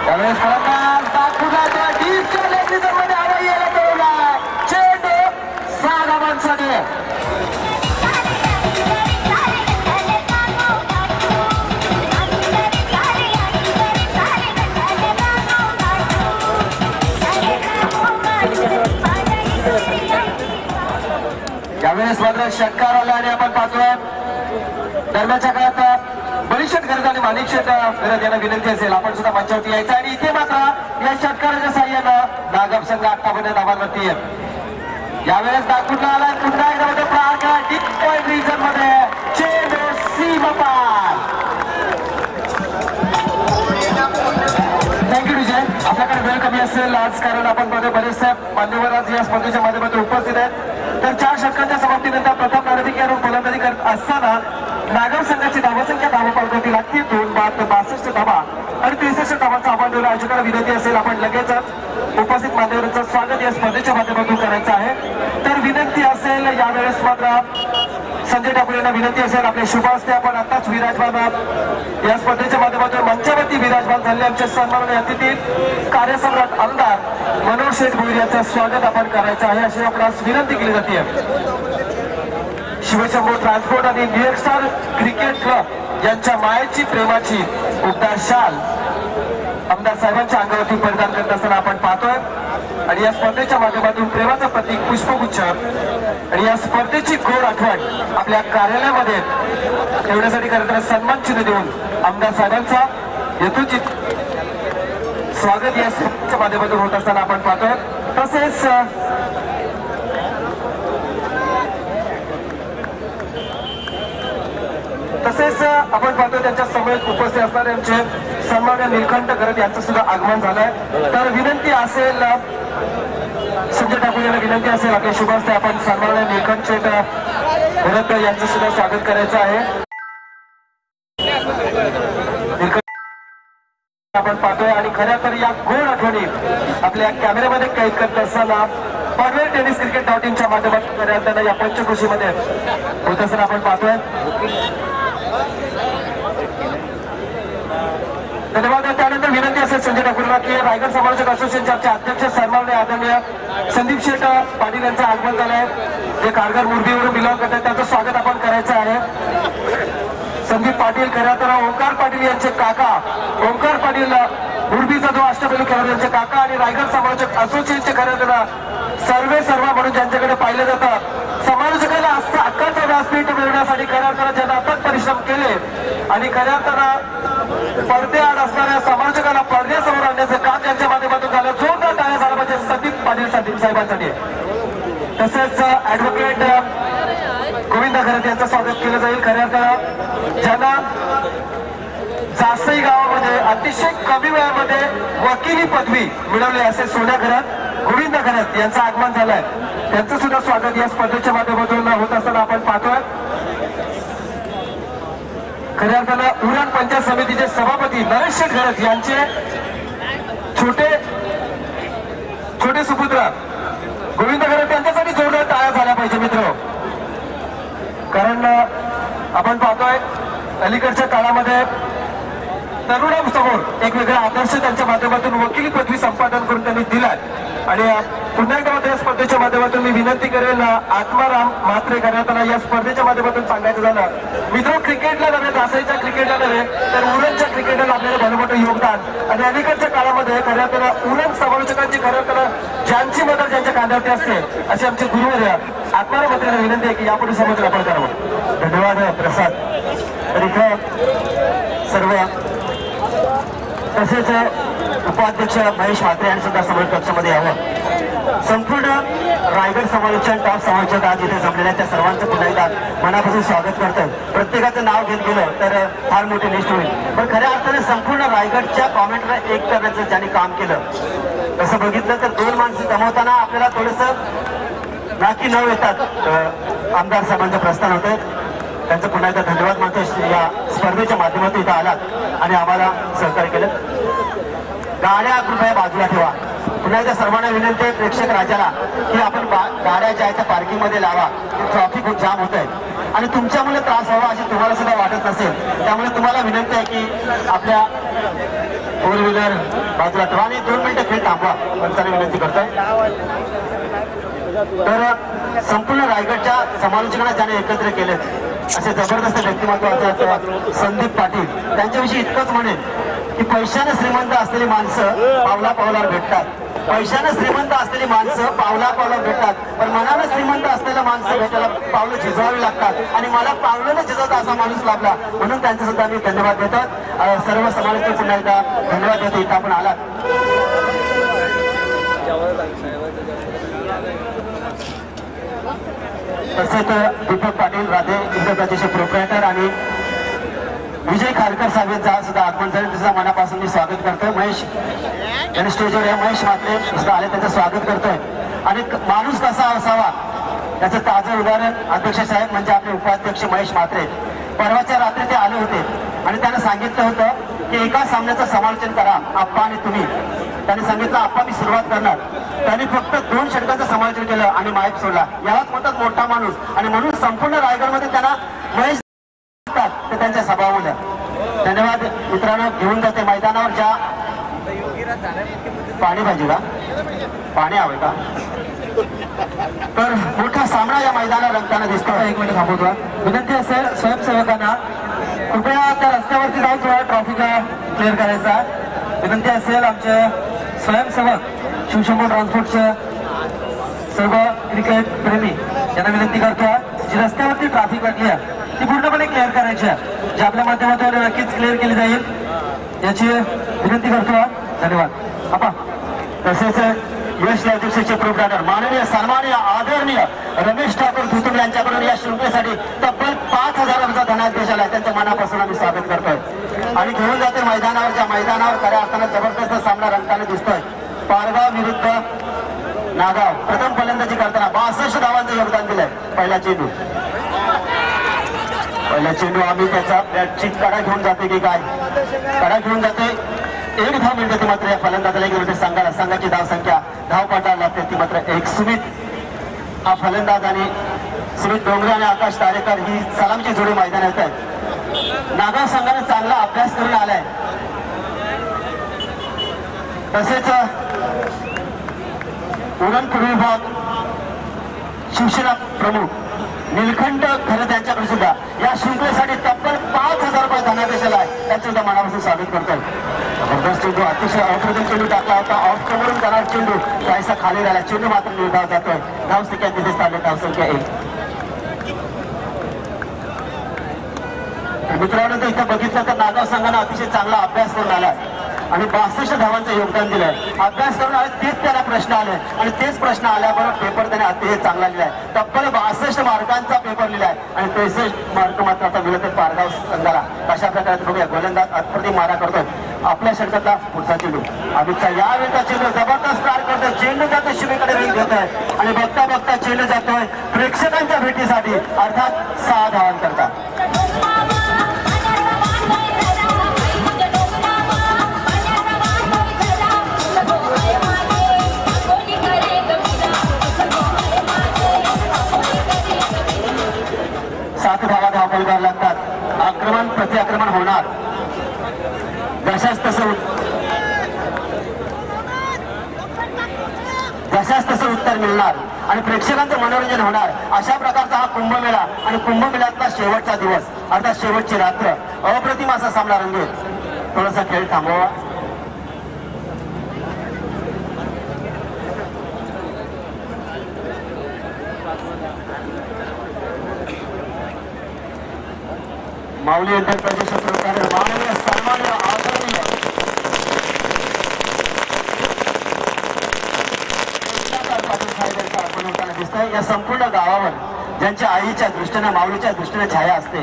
त्यावेळेस फलंदाज नागपूरला डीपच्या लेग मध्ये हवा यायला कळवला. चेंडू 6 धावांसाठी. यावेळेस मात्र षटकार आला आणि आपण पाहतोय दरम्यानच्या काळात बळीशेठ गरज आणि माणिकशेठ गरज यांना विनंती असेल आपण सुद्धा मंचावरती यायचं आणि इथे मात्र या षटकाराच्या साह्यानं नागम संघ 58 धावांवरती आहे. यावेळेस नागपूरला आला. पुन्हा एकदा मध्ये प्रहार डीप पॉइंट रिजन मध्ये चेंडू सीमा पार. थँक्यू विजय. आपल्याकडे वेळ कमी असेल आज कारण आपण बघतो बरेचसे मान्यवर आज या स्पर्धेच्या माध्यमातून उपस्थित आहेत. तर 4 षटकांच्या समाप्तीनंतर प्रथम नाणेफेक करून फलंदाजी करत असताना नागाव संघाची धावसंख्या धावपळकती लागते 2 बाद 62 धावा आणि 63 धावांचा आव्हान देऊन आयोजकाला विनंती असेल आपण लगेचच उपस्थित मान्यवरांचं स्वागत या स्पर्धेच्या माध्यमातून करायचं आहे. तर विनंती असेल यावेळेस मात्र संजय ठाकूर यांना विनंती असेल आपले शुभ हस्ते आपण आताच विराजमान या स्पर्धेच्या माध्यमातून मंचावरती विराजमान झाले आमचे सन्माननीय अतिथी कार्यसम्राट आमदार मनोज शेठ भोईर यांचं स्वागत आपण करायचं आहे अशी आपणास विनंती केली जाते. शिवशंभू ट्रान्सपोर्ट आणि न्यूयॉर्क स्टार क्रिकेट क्लब यांच्या मायेची प्रेमाची उबदार शाल आमदार साहेबांच्या अंगावरती परिधान करत असताना आपण पाहतोय आणि या स्पर्धेच्या माध्यमातून प्रेमाचं प्रतीक पुष्पगुच्छ आणि या स्पर्धेची गोड आठवण आपल्या कार्यालयामध्ये ठेवण्यासाठी खरं सन्मान चिन्ह देऊन आमदार साहेबांचा यथोचित स्वागत या स्पर्धेच्या माध्यमातून होत असताना आपण पाहतोय. तसेच आपण पाहतो त्यांच्या समवेत उपस्थित असणारे आमचे सन्मान्य निलकंठ गरड यांचं सुद्धा आगमन झालंय. तर विनंती असेल, संजय ठाकूर यांना विनंती असेल आपल्या शुभ हस्ते आपण सन्मान्य निलकंठ गरड यांचं सुद्धा स्वागत करायचं आहे. आपण पाहतोय आणि खऱ्या तर या गोड आठवणी आपल्या कॅमेऱ्यामध्ये कैद करत असताना पनवेल टेनिस क्रिकेट.in च्या माध्यमातून खऱ्या या पंचकृषीमध्ये होत असताना आपण पाहतोय. धन्यवाद. त्यानंतर विनंती असेल संजय ठाकूरला की रायगड समालोचक असोसिएशनचे अध्यक्ष सन्माननीय आदरणीय संदीप शेठ पाटील यांचं आगमन झालंय, जे कारगर मुरबीवरून बिलॉंग करतात. त्यांचं स्वागत आपण करायचं आहे. संदीप पाटील खऱ्या तर ओंकार पाटील यांचे काका, ओंकार पाटील मुरबीचा जो अष्टपैलू खेळाडू यांचे काका आणि रायगड समालोचक असोसिएशनचे खऱ्या तर सर्व म्हणून ज्यांच्याकडे पाहिलं जातं, समालोचकाला हक्काचं व्यासपीठ मिळवण्यासाठी खऱ्या अर्थानं ज्यांना अथक परिश्रम केले आणि खऱ्या अर्थानं पडद्याआड असणाऱ्या समालोचकाला पडद्यासमोर आणण्याचं काम त्यांच्या माध्यमातून झालं. जोरदार टाळ्या झाला पाहिजे संदीप पाटील साहेबांसाठी. तसेच ऍडव्होकेट गोविंद खरत यांचं स्वागत केलं जाईल. खऱ्या अर्थानं ज्यांना जासई गावामध्ये अतिशय कमी वेळामध्ये वकिली पदवी मिळवली असे सोन्या खरत, गोविंद खरत यांचं आगमन झालंय. त्यांचं सुद्धा स्वागत या स्पर्धेच्या माध्यमातून होत असताना आपण पाहतोय. खऱ्या अर्थानं उरण पंचायत समितीचे सभापती नरेश शेठ खरत यांचे छोटे सुपुत्र गोविंद खरत यांच्यासाठी जोरदार टाळ्या झाल्या पाहिजे मित्र. कारण आपण पाहतोय अलीकडच्या काळामध्ये तरुणांसमोर एक वेगळा आदर्श त्यांच्या माध्यमातून वकिली पदवी संपादन करून त्यांनी दिलाय. आणि पुन्हा एकदा या स्पर्धेच्या माध्यमातून मी विनंती करेल आत्माराम म्हात्रे करण्यात या स्पर्धेच्या माध्यमातून सांगायचं झालं मित्र, क्रिकेटला नव्हे, दासाईच्या क्रिकेटला नव्हे तर उरणच्या क्रिकेटला लाभलेलं भलं मोठं योगदान. आणि अलीकडच्या काळामध्ये खऱ्या तर उरण समालोचकांची खरं तर ज्यांची मदत ज्यांच्या कांद्यावरती असते असे आमचे गुरुवर्य आत्माराम म्हात्रेला विनंती आहे की यापुढे समज आपण करावं. धन्यवाद प्रसाद. तर इथं सर्व तसेच उपाध्यक्ष महेश म्हात्रे यांनी सुद्धा समोर कक्षामध्ये यावं. संपूर्ण रायगड समालोचन टॉप समालोचक आज इथे जमलेल्या त्या सर्वांचं पुन्हा एकदा मनापासून स्वागत करतोय. प्रत्येकाचं नाव घेत गेलं तर फार मोठी लिस्ट होईल, पण खऱ्या अर्थाने संपूर्ण रायगडच्या कॉमेंटला एक करण्याचं ज्यांनी काम केलं, तसं बघितलं तर दोन माणसं जमवताना आपल्याला थोडंसं नाकी न येतात आमदार साहेबांचं प्रस्थान होतंय. त्यांचं पुन्हा एकदा धन्यवाद मानतो. या स्पर्धेच्या माध्यमातून इथं आलात आणि आम्हाला सहकार्य केलं. गाड्या कृपया बाजूला ठेवा. पुन्हा एकदा सर्वांना विनंती आहे प्रेक्षक राजाला की आपण गाड्या ज्या त्या पार्किंग मध्ये लावा. ट्रॉफिक खूप जाम होत आहे आणि तुमच्यामुळे त्रास व्हावा अशी तुम्हाला सुद्धा वाटत नसेल. त्यामुळे तुम्हाला विनंती आहे की आपल्या फोर व्हीलर बाजूला ठेवा आणि 2 मिनिटं खेळ थांबवा. पंचांना विनंती करतोय. तर संपूर्ण रायगडच्या समालोचकांना ज्याने एकत्र केले असे जबरदस्त व्यक्तिमत्व संदीप पाटील, त्यांच्याविषयी इतकंच म्हणेन की पैशाने श्रीमंत असलेली माणसं पावला पावलावर भेटतात. पैशाने श्रीमंत असलेली माणसं पावला पावलावर भेटतात, पण मनाने श्रीमंत असलेल्या माणसं भेटायला पावलं झिजवावी लागतात आणि मला पावलं झिजवता असा माणूस लाभला म्हणून त्यांचा सुद्धा मी धन्यवाद देतात. सर्व समालोचक पुन्हा एकदा धन्यवाद देतो. इथं आपण आलात. तसेच दीपक पाटील राधे इंटरप्राइजेसचे प्रोप्रायटर आणि विजय खारकर साहेब यांचा सुद्धा आगमन झाले, त्याचं मनापासून मी स्वागत करतोय. महेश यांनी स्टेजवर या महेश म्हात्रे सुद्धा आले, त्यांचं स्वागत करतोय. आणि माणूस कसा असावा त्याचं ताजं उदाहरण अध्यक्ष साहेब म्हणजे आपले उपाध्यक्ष महेश म्हात्रे. परवाच्या रात्री ते आले होते आणि त्यांना सांगितलं होतं की एका सामन्याचं समालोचन करा आप्पा आणि तुम्ही. त्यांनी सांगितलं आप्पा मी सुरुवात करणार. त्यांनी फक्त 2 षटकांचं समालोचन केलं आणि माईक सोडला. यालाच म्हणतात मोठा माणूस. आणि म्हणून संपूर्ण रायगडमध्ये त्यांना महेश ते त्यांच्या स्वभावामुळे. धन्यवाद मित्रांनो. घेऊन जाते मैदानावर ज्या पाणी पाहिजे का, पाणी हवे का, तर मोठा सामना या मैदानावर रंगताना दिसतो. 1 मिनिट थांबवतो. विनंती असेल स्वयंसेवकांना कृपया त्या रस्त्यावरती जाऊन थोडा ट्रॉफिक क्लिअर करायचा. विनंती असेल आमचे स्वयंसेवक शिवशंभू ट्रान्सपोर्टचे सर्व क्रिकेट प्रेमी यांना विनंती करतो जी रस्त्यावरती ट्रॅफिक वाटली आहे ती पूर्णपणे क्लिअर करायची आहे, जी आपल्या माध्यमातून नक्कीच क्लिअर केली जाईल याची विनंती करतो. धन्यवाद. आपण तसेच यश लॉजिस्टिक्सचे प्रोप्रायटर माननीय सन्माननीय आदरणीय रमेश ठाकूर धुतुर यांच्याकडून या शृंखलेसाठी तब्बल 5,000 रुपयाचा धनादेश आला. त्यांच्या मनापासून आम्ही स्वागत करतोय आणि घेऊन जाते मैदानावर. ज्या मैदानावर खऱ्या अर्थानं जबरदस्त सामना रंगताना दिसतोय. पारगाव विरुद्ध नागाव. प्रथम फलंदाजी करताना 62 धावांचं योगदान दिलंय. पहिला चेंडू आम्ही त्याचा बॅटची कडा घेऊन जाते की काय, कडा घेऊन जाते. 1 धाव मिळते ती मात्र या फलंदाजाला. एक मिळते संघाला. संघाची धाव संख्या धावपटाला लागते ती मात्र 1. सुमित हा फलंदाज आणि सुमित डोंगरे आणि आकाश तारेकर ही सलामची जोडी मैदान येत आहे. नागाव संघाने चांगला अभ्यास करून आलाय. तसेच उरण विभाग शिवसेना प्रमुख निलखंड खरे त्यांच्याकडे सुद्धा या शृंखलेसाठी तब्बल 5,000 रुपये धनादेश आला आहे. त्यांचं सुद्धा मनापासून स्वागत करतोय. जबरदस्त चेंडू, अतिशय अप्रतिम चेंडू टाकला होता. ऑफ कमरून जाणार चेंडू काहीसा खाली राहिला. चेंडू मात्र निर्धाव जातोय. धाव संख्या तिथे चालले. धाव संख्या 1. मित्रांनो इथं बघितलं तर नागाव संघाने अतिशय चांगला अभ्यास करून आला आणि 62 धावांचं योगदान दिलंय. अभ्यास करून आले तेच त्याला प्रश्न आले आणि तेच प्रश्न आल्याबरोबर पेपर त्याने अतिशय चांगला लिहिलाय. तब्बल 62 मार्कांचा पेपर लिहिलाय आणि 63 मार्क मात्र आता मिळत आहेत पारगाव संघाला. अशा प्रकारे बघूया गोलंदाज अप्रतिम मारा करतोय. आपल्या षटकातला पुढचा चेंडू अमितचा यावेळेचा चेंडू जबरदस्त प्रहार करतोय. चेंडू जातो शिमेकडे वेग घेतोय आणि बघता बघता चेंडू जातोय प्रेक्षकांच्या भेटीसाठी अर्थात 6 धावांकरता. धावा करावे लागतात. आक्रमण प्रतिआक्रमण होणार. जशाच तसं उत्तर मिळणार आणि प्रेक्षकांचं मनोरंजन होणार. अशा प्रकारचा हा कुंभमेळा आणि कुंभमेळ्यातला शेवटचा दिवस अर्थात शेवटची रात्र. अप्रतिम असा सामना रंगेल. थोडासा खेळ थांबवा. माऊली एंटरप्राइजेस प्रकारे माननीय सन्माननीय आदरणीय पाटील साहेब यांचा अर्पण होताना दिसतंय. या संपूर्ण गावावर ज्यांच्या आईच्या दृष्टीने माऊलीच्या दृष्टीने छाया असते,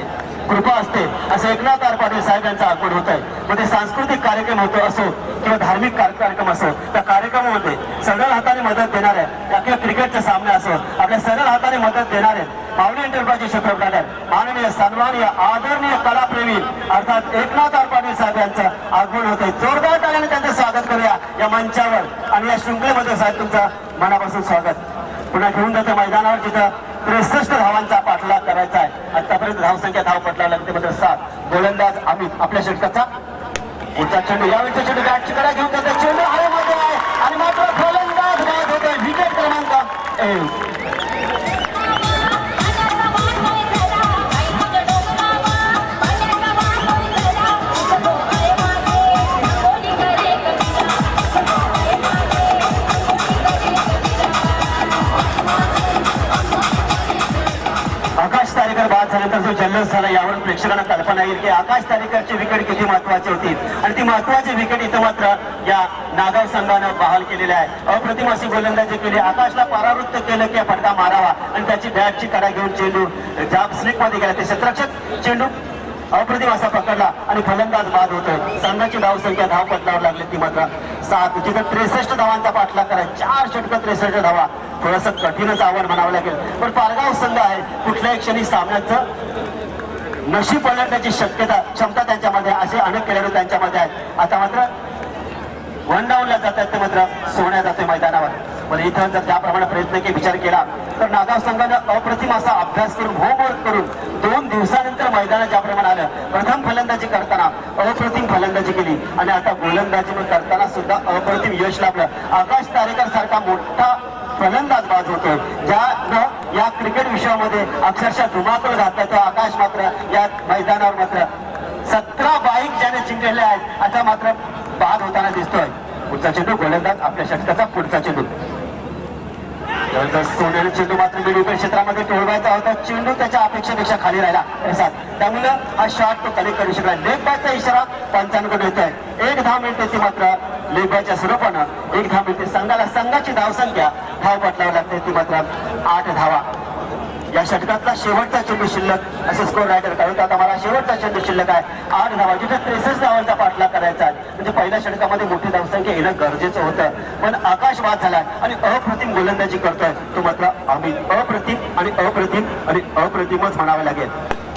कृपा असते, असं एकनाथ पाटील साहेब यांचा अर्पण होत आहे. मग ते सांस्कृतिक कार्यक्रम होतो असो किंवा धार्मिक कार्यक्रम असो, त्या कार्यक्रमामध्ये सरळ हाताने मदत देणार आहे. किंवा क्रिकेटचे सामने असो, आपल्या सरळ हाताने मदत देणार आहेत. माऊली एंटरप्राइजेस क्षेत्रप्रधान माननीय सन्माननीय आदरणीय कलाप्रेमी अर्थात एकनाथ पाटील साहेब यांचं आगमन होत आहे. जोरदार टाळ्याने त्यांचं स्वागत करूया या मंचावर आणि या शृंखलेमध्ये साहेब तुमचं मनापासून स्वागत. पुन्हा घेऊन जातो मैदानावर जिथं 63 धावांचा पाठलाग करायचा आहे. आतापर्यंत धावसंख्या धावपटला लागते मात्र 7. गोलंदाज अमित आपल्या षटकाचा पुढचा चेंडू. यावेळीचा चेंडू बॅटची कडा घेऊन जातो. चेंडू हवेमध्ये आहे आणि मात्र गोलंदाज बाद होते. विकेट क्रमांक 1. आकाश तारेकर बाद झाल्यानंतर जो जल्लोष झाला यावरून प्रेक्षकांना कल्पना येईल की आकाश तारेकरची विकेट किती महत्वाची होती आणि ती महत्वाची विकेट इथं मात्र या नागाव संघानं बहाल केलेली आहे. अप्रतिम अशी गोलंदाजी केली. आकाशला परावृत्त केलं की फटका मारावा आणि त्याची बॅटची कडा घेऊन चेंडू जाब स्लिप मध्ये गेला. ते क्षेत्ररक्षक चेंडू अप्रतिम असा पकडला आणि फलंदाज बाद होतोय. संघाची धाव संख्या धाव पटलावर लागली ती मात्र 7. तिथं 63 धावांचा पाठलाग करा. 4 षटकं 63 धावा. थोडंसं कठीणच आव्हान म्हणावं लागेल पण पारगाव संघ आहे. कुठल्याही क्षणी सामन्याचं नशीब पलटण्याची क्षमता त्यांच्यामध्ये असे अनेक खेळाडू त्यांच्यामध्ये आहेत. आता मात्र 1 डाऊनला जातात ते मात्र सोडण्यात जाते मैदानावर. पण इथं जर त्याप्रमाणे प्रयत्न केला विचार केला तर नागाव संघानं अप्रतिम असा अभ्यास करून होमवर्क करून 2 दिवसानंतर मैदानात ज्याप्रमाणे आलं. प्रथम फलंदाजी करताना अप्रतिम फलंदाजी केली आणि आता गोलंदाजी करताना सुद्धा अप्रतिम यश लाभलं. आकाश तारेकर सारखा मोठा फलंदाज बाद होतोय ज्या या क्रिकेट विश्वामध्ये अक्षरशः धुमाकूळ घातला तो आकाश मात्र या मैदानावर मात्र 17 बाईक ज्याने जिंकलेले आहेत आता मात्र बाद होताना दिसतोय. पुढचा चेंडू गोलंदाज आपल्या षटकाचा पुढचा चेंडू. सोनेरी चेंडू मात्र मिडविकेट क्षेत्रामध्ये टोळवायचा होता. चेंडू त्याच्या अपेक्षेपेक्षा खाली राहिला प्रसाद. त्यामुळे हा शॉट तो कलेक्ट करू शकला. लेग बॅकचा इशारा पंचांकडून येत आहे. 1 धाव मिळते ती मात्र लेबाच्या स्वरूपानं एक धाव मिळते संघाला. संघाची धावसंख्या धाव पटलावर लागते ती मात्र 8 धावा. या षटकातला शेवटचा चेंडू शिल्लक असे स्कोर रायडर काढतात. आम्हाला शेवटचा चेंडू शिल्लक आहे 8 धावा, जिथे 63 धावांचा पाठलाग करायचा आहे. म्हणजे पहिल्या षटकामध्ये मोठी धावसंख्या येणं गरजेचं होतं, पण आकाश बाद झालाय आणि अप्रतिम गोलंदाजी करतोय तो मात्र अमित. अप्रतिम आणि अप्रतिम आणि अप्रतिमच म्हणावे लागेल.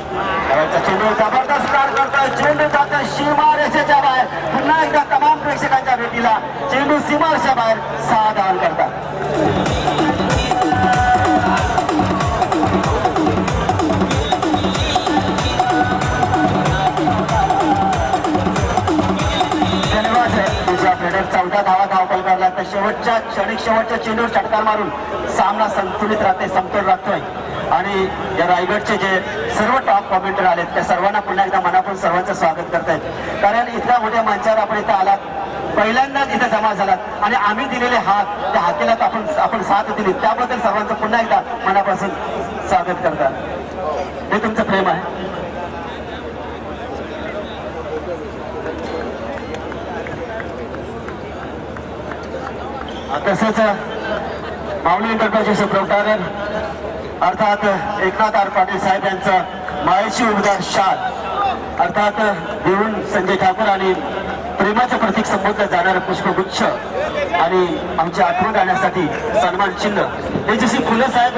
चेंडू जबरदस्त कार करतोय, चेंडू जातोय सीमा रेषेच्या बाहेर. पुन्हा एकदा तमाम प्रेक्षकांच्या भेटीला चेंडू सीमा रेषेच्या बाहेर 6 धावा करतात. धन्यवाद. 14 धावा धावपल करला तर शेवटच्या क्षणिक शेवटच्या चेंडूवर षटकार मारून सामना संतुलित राहते, समतोल राहतोय. आणि या रायगडचे जे सर्व टॉप कॉमेंटर आलेत त्या सर्वांना पुन्हा एकदा मनापासून सर्वांचं स्वागत करतायत. कारण इतक्या मोठ्या मंचावर आपण इथं आलात, पहिल्यांदाच इथे जमा झालात आणि आम्ही दिलेले हात त्या हाकेला आपण साथ दिली त्याबद्दल सर्वांचं पुन्हा एकदा मनापासून स्वागत करतात. हे तुमचं प्रेम आहे. तसंच माऊली एंटरप्राइजेसचे प्रवक्ता अर्थात एकनाथ आर पाटील साहेब यांचं मायेची उबदार शाल अर्थात देऊन संजय ठाकूर आणि प्रेमाचं प्रतीक संबोधलं जाणारं पुष्पगुच्छ आणि आमची आठवण राहण्यासाठी सन्मान चिन्ह. हे जशी फुलं साहेब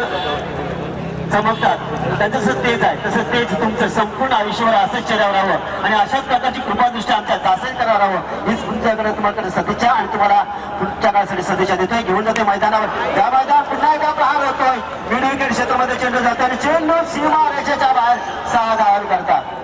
चमकतात त्यांचं जसं तेज आहे तसं तेज तुमचं संपूर्ण आयुष्यावर असंच चेहऱ्यावर राहावं आणि अशाच प्रकारची कृपादृष्टी आमच्या दासांकडे राहावं हीच तुमच्याकडे तुम्हाला सदिच्छा आणि तुम्हाला पुढच्या काळासाठी सदिच्छा देतोय. घेऊन जाते मैदानावर. त्या मैदान पुन्हा एकदा प्रहार होतोय. मिड विकेट क्षेत्रामध्ये चेंडू जातो आणि चेंडू सीमा रेषेच्या बाहेर 6 धावा करतात.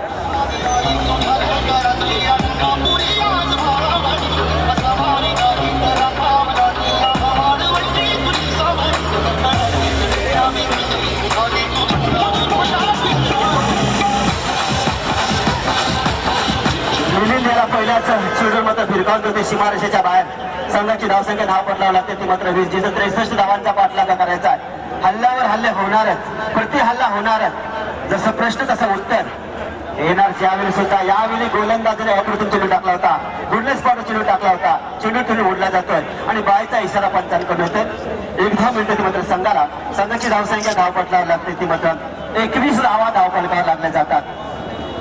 पहिल्याच चेंडूर मात्र फिरकावून देते सीमारेषेच्या बाहेर. संघाची धावसंख्या धाव पटलावर लागते ती मात्र 20, जिथं 63 धावांचा पाठलाग करायचा आहे. हल्ल्यावर हल्ले होणारच, प्रति हल्ला होणारच. जसं प्रश्न तसं उत्तर येणार. ज्यावेळी सुद्धा यावेळी गोलंदाजाने अप्रतिम चेंडू टाकला होता, गुडलेस पाडू चेंडू टाकला होता. चेंडू तुम्ही उडला जातोय आणि बायचा इशारा पंचांकडून येतोय. 1 धाव मिळते ती मात्र संघाला. संघाची धावसंख्या धाव पटलावर लागते ती मात्र 21 धावा धावपलकावर लागल्या जातात.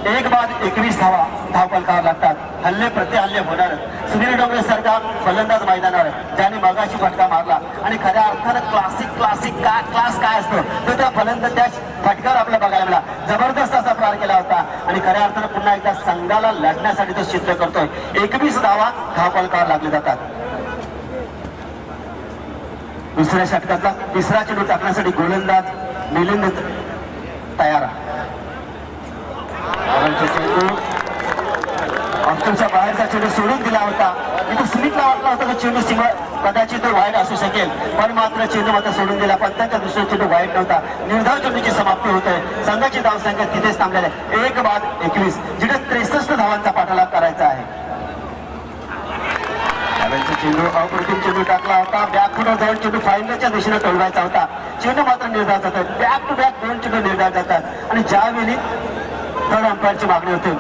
1 बाद 21 धावा धावपलकावर लागतात. हल्ले प्रति हल्ले होणारच. सुनील डोंगरे सारखा फलंदाज मैदानावर ज्याने मगाशी फटका मारला आणि खऱ्या अर्थानं क्लास काय असतो तो त्या फलंदाज त्या फटक्यावर आपल्याला बघायला मिळाला. जबरदस्त असा प्रहार केला होता आणि खऱ्या अर्थानं पुन्हा एकदा संघाला लढण्यासाठी तो सिद्ध करतोय. 21 धावा धावपलकावर लागले जातात. दुसऱ्या षटकातला तिसरा चेंडू टाकण्यासाठी गोलंदाज मिलिंद तयार. ऑप्शनच्या बाहेरचा चेंडू सोडून दिला होता. इथं स्मिथला वाटला होता की चेंडू सीमा कदाचित तो वाईट असू शकेल, पण मात्र चेंडू मात्र सोडून दिला. पंचांच्या दुसरा चेंडू वाईट नव्हता. निर्धाव चेंडूची समाप्ती होते. संघाची धावसंख्या तिथेच थांबलेली आहे 1 बाद 21, जिथे 63 धावांचा पाठलाग करायचा आहे. चेंडू अप्रतिम चेंडू टाकला होता. बॅकफुटवर जाऊन चेंडू फायनलच्या दिशेने टोलवायचा होता. चेंडू मात्र निर्धाव जातात. बॅक टू बॅक 2 चेंडू निर्धाव जातात आणि ज्यावेळी थर्ड अंपायरची मागणी होते,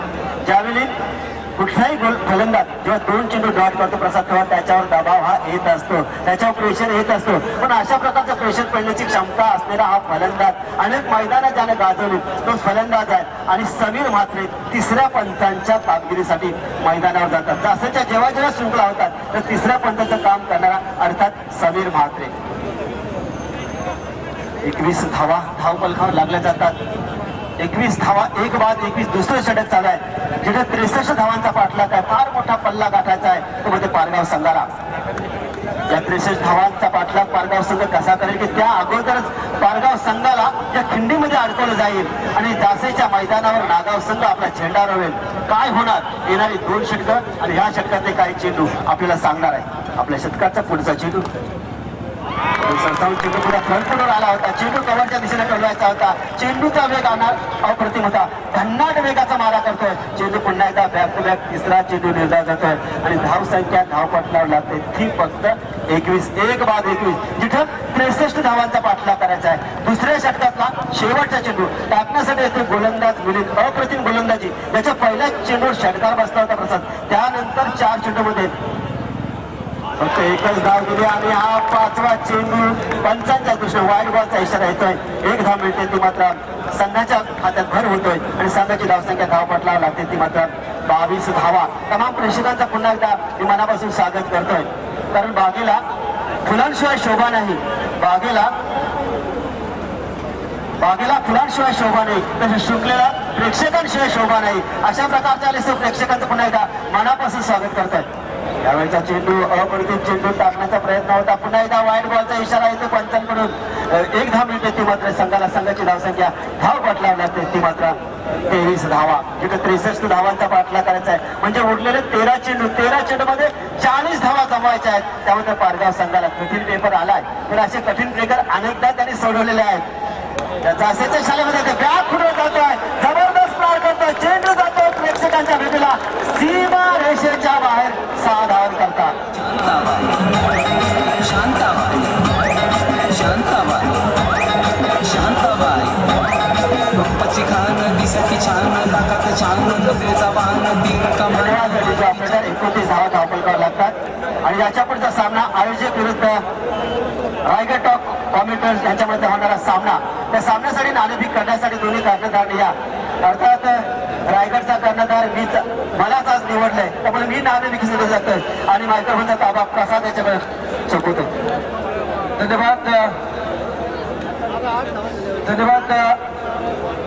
ज्यावेळी कुठलाही फलंदाज जेव्हा 2 चेंडू डॉट करतो प्रसाद तेव्हा त्याच्यावर दबाव हा येत असतो, त्याच्यावर प्रेशर येत असतो. पण अशा प्रकारचं प्रेशर पडण्याची क्षमता असलेला हा फलंदाज अनेक मैदानात ज्याने गाजवली तो फलंदाज आहे. आणि समीर म्हात्रे तिसऱ्या पंचांच्या कामगिरीसाठी मैदानावर जातात. जसंच्या जेव्हा जेव्हा शृंखला होतात तर तिसऱ्या पंचाचं काम करणारा अर्थात समीर म्हात्रे. 21 धावा धावपलकावर लागल्या जातात. 21 धावा 1 बाद 21 दुसरं षटक चालू आहे. जिथे 63 धावांचा पाठलाग आहे. फार मोठा पल्ला गाठायचा आहे तो म्हणजे पारगाव संघाला. या 63 धावांचा पाठलाग पारगाव संघ कसा करेल की त्या अगोदरच पारगाव संघाला या खिंडीमध्ये अडकवलं जाईल आणि दासेच्या मैदानावर नागाव संघ आपला झेंडा रोवेल. काय होणार येणारी 2 षटकं आणि ह्या षटकातले काही चेंडू आपल्याला सांगणार आहे. आपल्या षटकाचा पुढचा चेंडू चेंडू पुढे फ्रंटफुटवर आला होता. चेंडू कव्हरच्या दिशेने टोलवायचा होता. चेंडूचा वेग अप्रतिम होता. भन्नाट वेगाचा मारा करतोय. चेंडू पुन्हा एकदा बॅक टू बॅक तिसरा चेंडू निर्धार जातोय आणि धावसंख्या धावपटलावर लागते ती फक्त 21. 1 बाद 21, जिथं 63 धावांचा पाठलाग करायचा आहे. दुसऱ्या षटकातला शेवटचा चेंडू टाकण्यासाठी येथे गोलंदाज मिलिंद अप्रतिम गोलंदाजी. त्याच्या पहिल्या चेंडूवर षटकार बसला होता प्रसाद. त्यानंतर 4 चेंडूमध्ये फक्त एकच धाव दिली आणि हा 5वा चेंडू पंचांच्या दृष्टीने वाईट बॉलचा इशारा येतोय. 1 धाव मिळते ती मात्र संघाच्या खात्यात भर होतोय आणि संघाची धावसंख्या धावपटलावर लागते ती मात्र 22 धावा. तमाम प्रेक्षकांचा पुन्हा एकदा मी मनापासून स्वागत करतोय, कारण बागेला फुलांशिवाय शोभा नाही, बागेला फुलांशिवाय शोभा नाही, तसे शुक्लेला प्रेक्षकांशिवाय शोभा नाही. अशा प्रकारच्या प्रेक्षकांचं पुन्हा एकदा मनापासून स्वागत करतोय. यावेळचा चेंडू अपरिचित चेंडू टाकण्याचा प्रयत्न होता. पुन्हा एकदा वाईट बॉलचा इशारा येतो पंचांकडून. 1 धाव मिळते ती मात्र संघाला संघाची धावसंख्या धाव पाठलाव लागते ती मात्र 23 धावा. जिथे 63 धावांचा पाठला करायचा आहे म्हणजे उरलेले 13 चेंडू मध्ये 40 धावा जमवायच्या आहेत. त्यामध्ये पारगाव संघाला कठीण पेपर आलाय, पण असे कठीण पेपर अनेकदा त्यांनी सोडवलेले आहेत. त्याचा असेच्या शाळेमध्ये ते बॅट पुढे जातोय, जबरदस्त प्रहार करतोय, चेंडू जातोय प्रेक्षकांच्या भेटीला सीमा रेषेच्या बाहेर 6 धावा करतात. आपल्याला 29 धावा धावपल करावं लागतात आणि याच्या पुढचा सामना आयोजक विरुद्ध रायगड टॉप कॉम्युनिटर्स यांच्यामध्ये होणारा सामना. त्या सामन्यासाठी नाणेफेक करण्यासाठी दोन्ही कर्णधार या अर्थात रायगडचा कर्णधार मलाच आज निवडलंय, त्यामुळे मी नाणेफेकीसाठी जातोय आणि मायक्रोफोनचा ताबा प्रसाद याच्याकडे सोपवतो. धन्यवाद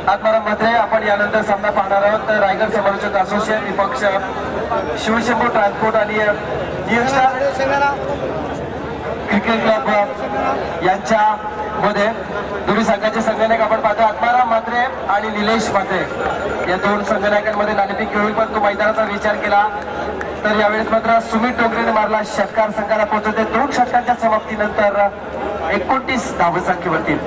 आत्माराम म्हात्रे. आपण यानंतर सामना पाहणार आहोत. रायगड समालोचक असोसिएशन विपक्ष शिवशंभू ट्रान्सपोर्ट आणि क्रिकेट क्लब यांच्या मध्ये दोन्ही संघाचे संघनायक आपण पाहतो. आत्माराम म्हात्रे आणि निलेश म्हात्रे या 2 संघनायकांमध्ये नाणेफेक होईल, पण तो मैदानाचा विचार केला तर यावेळेस मात्र सुमित डोंगरेने मारला षटकार संघाला पोहोचवते. 2 षटकांच्या समाप्तीनंतर 29 धावसंख्येवरती.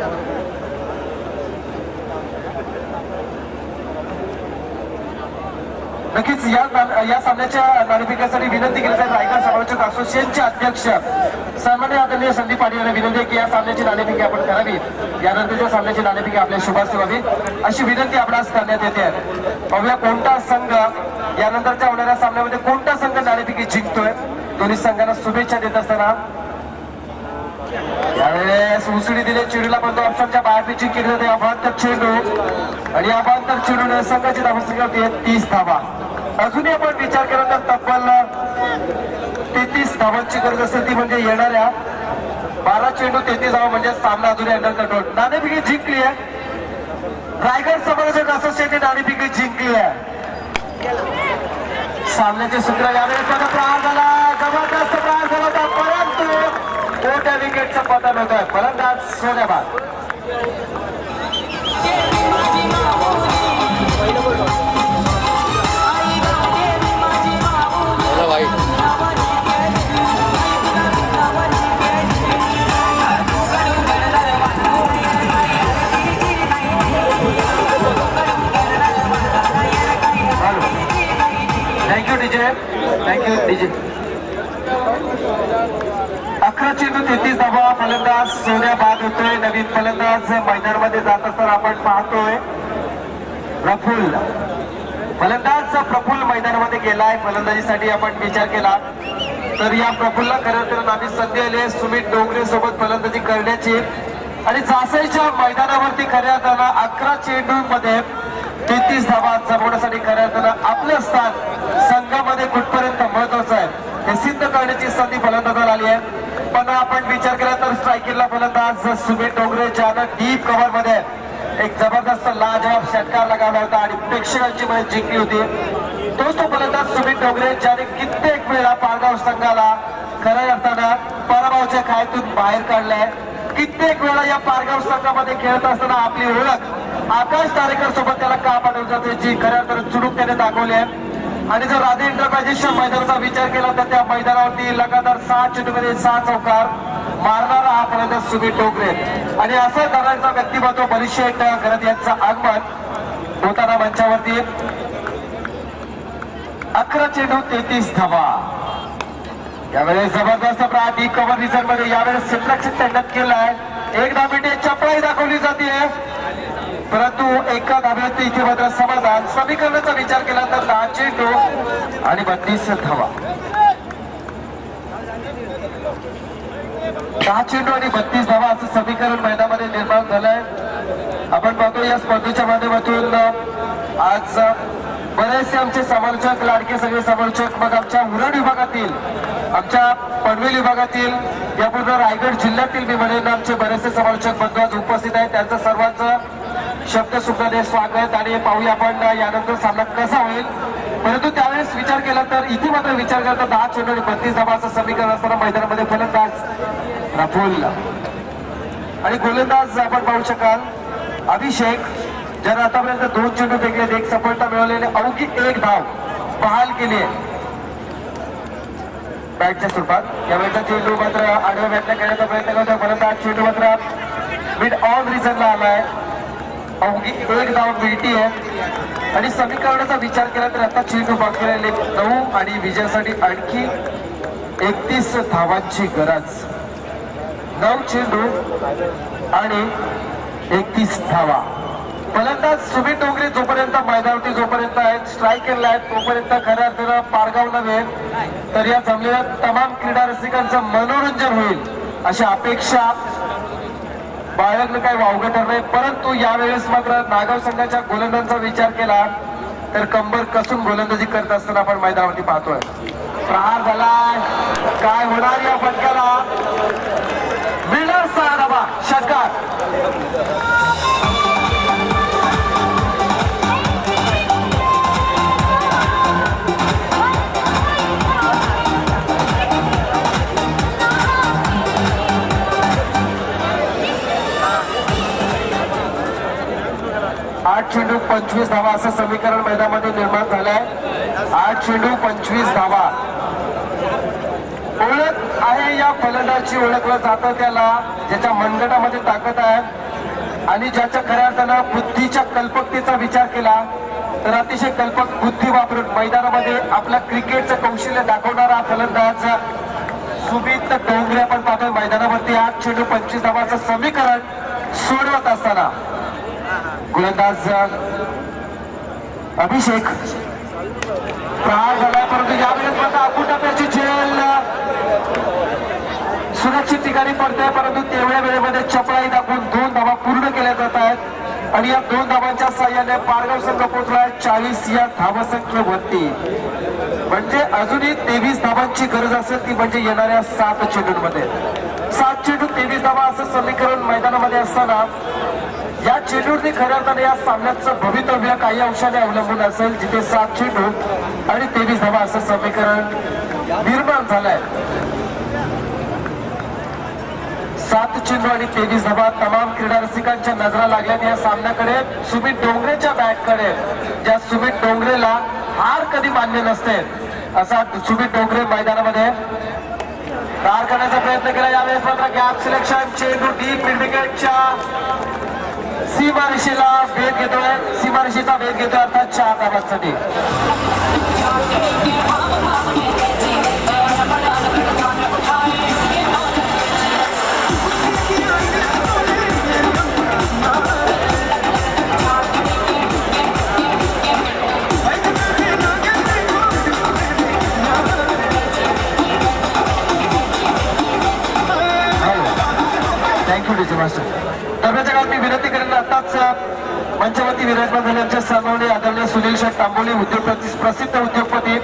नक्कीच या सामन्याच्या नाणेफेकीसाठी विनंती केली जाईल. रायगड समालोचक असोसिएशनचे अध्यक्ष सन्माननीय आदरणीय संदीप पाटील यांना विनंती की या सामन्याची नाणेफेकी आपण करावी, यानंतरच्या सामन्याची नाणेफेकी आपल्या शुभास व्हावी अशी विनंती आपणास करण्यात येते. बघूया कोणता संघ यानंतरच्या होणाऱ्या सामन्यामध्ये कोणता संघ नाणेफेकी जिंकतोय. दोन्ही संघांना शुभेच्छा देत असताना यावेळेस उसळी दिले चेंडूला बंधू ऑप्शनच्या बाहेर पिचिंग केली जाते. अभांतर चेंडू आणि अभांतर चेंडूने संघाची धावसंख्या होती 30 धावा. अजूनही आपण विचार केला तर तब्बल 33 धावांची गरज असते, ती म्हणजे येणाऱ्या 12 चेंडू 33 धावा म्हणजे सामना अजूनही अंडर कंट्रोल. नाणेफेकी जिंकली आहे रायगड समालोचक असोसिएशनने, नाणेफेकी जिंकली आहे. सामन्याचे सूत्र यावेळेस प्रहार झाला, जबरदस्त प्रहार झाला होता, परंतु मोठ्या विकेटचं पतन होत आहे. फलंदाज सोन्याबाद. Thank you DJ. 11 चेंडू 33 धावा. फलंदाज सोन्याबाद होतोय. नवीन फलंदाज मैदानामध्ये जात असताना आपण पाहतोय प्रफुल्ल. फलंदाज प्रफुल्ल मैदानामध्ये गेलाय. फलंदाजीसाठी आपण विचार केला तर या प्रफुल्लला खरं तर आम्ही संधी आली सुमित डोंगरे सोबत फलंदाजी करण्याची आणि जासईच्या मैदानावरती खऱ्या अर्थानं 11 चेंडूमध्ये 33 धावा जमवण्यासाठी खऱ्या अर्थानं आपलं स्थान संघामध्ये कुठपर्यंत महत्वाचं आहे हे सिद्ध करण्याची संधी फलंदाजाला आली आहे. पण आपण विचार केला तर स्ट्रायकिंगला फलंदाज सुमित डोंगरे ज्यानं डीप कव्हर मध्ये एक जबरदस्त लाजवाब षटकार लगावला होता आणि प्रेक्षकांची मदत जिंकली होती. तोच तो फलंदाज सुमित डोंगरे ज्याने कित्येक वेळा पारगाव संघाला खऱ्या अर्थानं पराभवाच्या खायतून बाहेर काढलाय. कित्येक वेळा या पारगाव संघामध्ये खेळत असताना आपली ओळख आकाश तारेकर सोबत त्याला का पाठवली जाते जी खऱ्या अर्थानं चुडूक त्याने दाखवली आहे. आणि जर राधे एंटरप्राइजेसच्या मैदानाचा विचार केला तर त्या मैदानावरती लगातार 6 चेंडूमध्ये 6 चौकार मारणारा हा फलंदाज सुमित डोंगरे आणि असं करण्याचा व्यक्तिमत्व बलिष्ठ करत यांचं आगमन होताना मंचावरती. 11 चेंडू 33 धावा. यावेळेस जबरदस्त प्रहार डीप कव्हर रिझन मध्ये यावेळेस क्षेत्ररक्षक तैनात केलाय. 1 धावेची चपळाई दाखवली जाते परंतु एका धाब्यात इथे मात्र समाधान. समीकरणाचा विचार केला तर 10 चेंडू आणि 32 धावा. 10 चेंडू आणि 32 धावा असं समीकरण मैदानामध्ये निर्माण झालंय. आपण पाहतो या स्पर्धेच्या माध्यमातून आज बरेचसे आमचे समालोचक, लाडके सगळे समालोचक, मग आमच्या उरण विभागातील, आमच्या पनवेल विभागातील, या पूर्ण रायगड जिल्ह्यातील मी म्हणेन आमचे बरेचसे समालोचक बंधू आज उपस्थित आहेत. त्यांचं सर्वांचं शब्द सुखाने स्वागत. आणि पाहूया आपण यानंतर सामना कसा होईल. परंतु त्यावेळेस विचार केला तर इथे मात्र विचार केला तर 10 चेंडू आणि 32 धावा असं समीकरण असताना मैदानामध्ये फलंदाज राहुल आणि गोलंदाज आपण पाहू शकाल अभिषेक, ज्याने आतापर्यंत 2 चेंडू फेकले, एक सफलता मिळवलेले, अवघी 1 धाव बहाल केली आहे बॅटच्या स्वरूपात. यावेळेचा चेंडू मात्र आडव्या बॅटने खेळण्याचा प्रयत्न करतो. फलंदाज चेंडू मात्र मिड ऑन रिझनला आलाय, अवघी 1 धाव मिळती आहे. आणि समीकरणाचा विचार केला तर आता चेंडू बाकी राहिले 9 आणि विजयासाठी आणखी 31 धावांची गरज. 9 चेंडू आणि 31 धावा. फलंदाज सुमित डोंगरे जोपर्यंत मैदानावरती जोपर्यंत आहेत, स्ट्रायकरला आहेत, तोपर्यंत खऱ्या अर्थानं पारगाव नव्हे तर या जमलेल्या तमाम क्रीडा रसिकांचं मनोरंजन होईल अशी अपेक्षा बाळगणं काही वावगं ठरलंय. परंतु यावेळेस मात्र नागाव संघाच्या गोलंदाजांचा विचार केला तर कंबर कसून गोलंदाजी करत असताना आपण मैदानावरती पाहतोय. प्रहार झालाय, काय होणार या फटक्याला. मिळणार 6 धावा, षटकार. 8 चेंडू 25 धावा असं समीकरण मैदानामध्ये निर्माण झालंय. 8 चेंडू 25 धावा. ओळख आहे या फलंदाजाची, ओळखलं जातं त्याला ज्याच्या मनगटामध्ये ताकद आहे आणि ज्याच्या खऱ्या अर्थानं बुद्धीच्या कल्पकतेचा विचार केला तर अतिशय कल्पक बुद्धी वापरून मैदानामध्ये आपला क्रिकेटचं कौशल्य दाखवणारा फलंदाज सुमित डोंगरे आपण पाहतोय मैदानावरती. 8 चेंडू 25 धावाचं समीकरण सोडवत असताना गोलंदाज अभिषेक. प्रहार झाला, परंतु यावेळेस मात्र आकुटाप्याची झेल सुरक्षित ठिकाणी पडते. परंतु तेवढ्या वेळेमध्ये चपळाई दाखवून 2 धावा पूर्ण केल्या जात आहेत आणि या 2 धावांच्या साह्याने पारगाव संघ पोहोचलाय 40 या धावसंख्येवरती. म्हणजे अजूनही 23 धावांची गरज असेल, ती म्हणजे येणाऱ्या 7 चेंडूंमध्ये. 7 चेंडू 23 धावा असं समीकरण मैदानामध्ये असताना या चेंडूवरती खऱ्या अर्थाने या सामन्याचं भवितव्य काही अंशाने अवलंबून असेल, जिथे 7 चेंडू आणि 23 धावा असं समीकरण निर्माण झालंय. 7 चेंडू आणि 23 धावा. तमाम क्रीडा रसिकांच्या नजरा लागल्याने या सामन्याकडे, सुमित डोंगरेच्या बॅटकडे, ज्या सुमित डोंगरेला हार कधी मान्य नसते असा सुमित डोंगरे मैदानामध्ये पार करण्याचा प्रयत्न केला. यावेळेस मात्र गॅप सिलेक्शन, चेंडू डीप मिड विकेटच्या सीमारेषेला वेध घेतोय, सीमारेषेचा वेध घेतोय अर्थात 4 धावांसाठी. Thank you DJ master. दरम्यानच्या काळात मी विनंती करेन, आताच मंचवरती विराजमान झाले आमच्या सन्माननीय आदरणीय सुनील शेठ तांबोली, उद्योगपती, प्रसिद्ध उद्योगपती,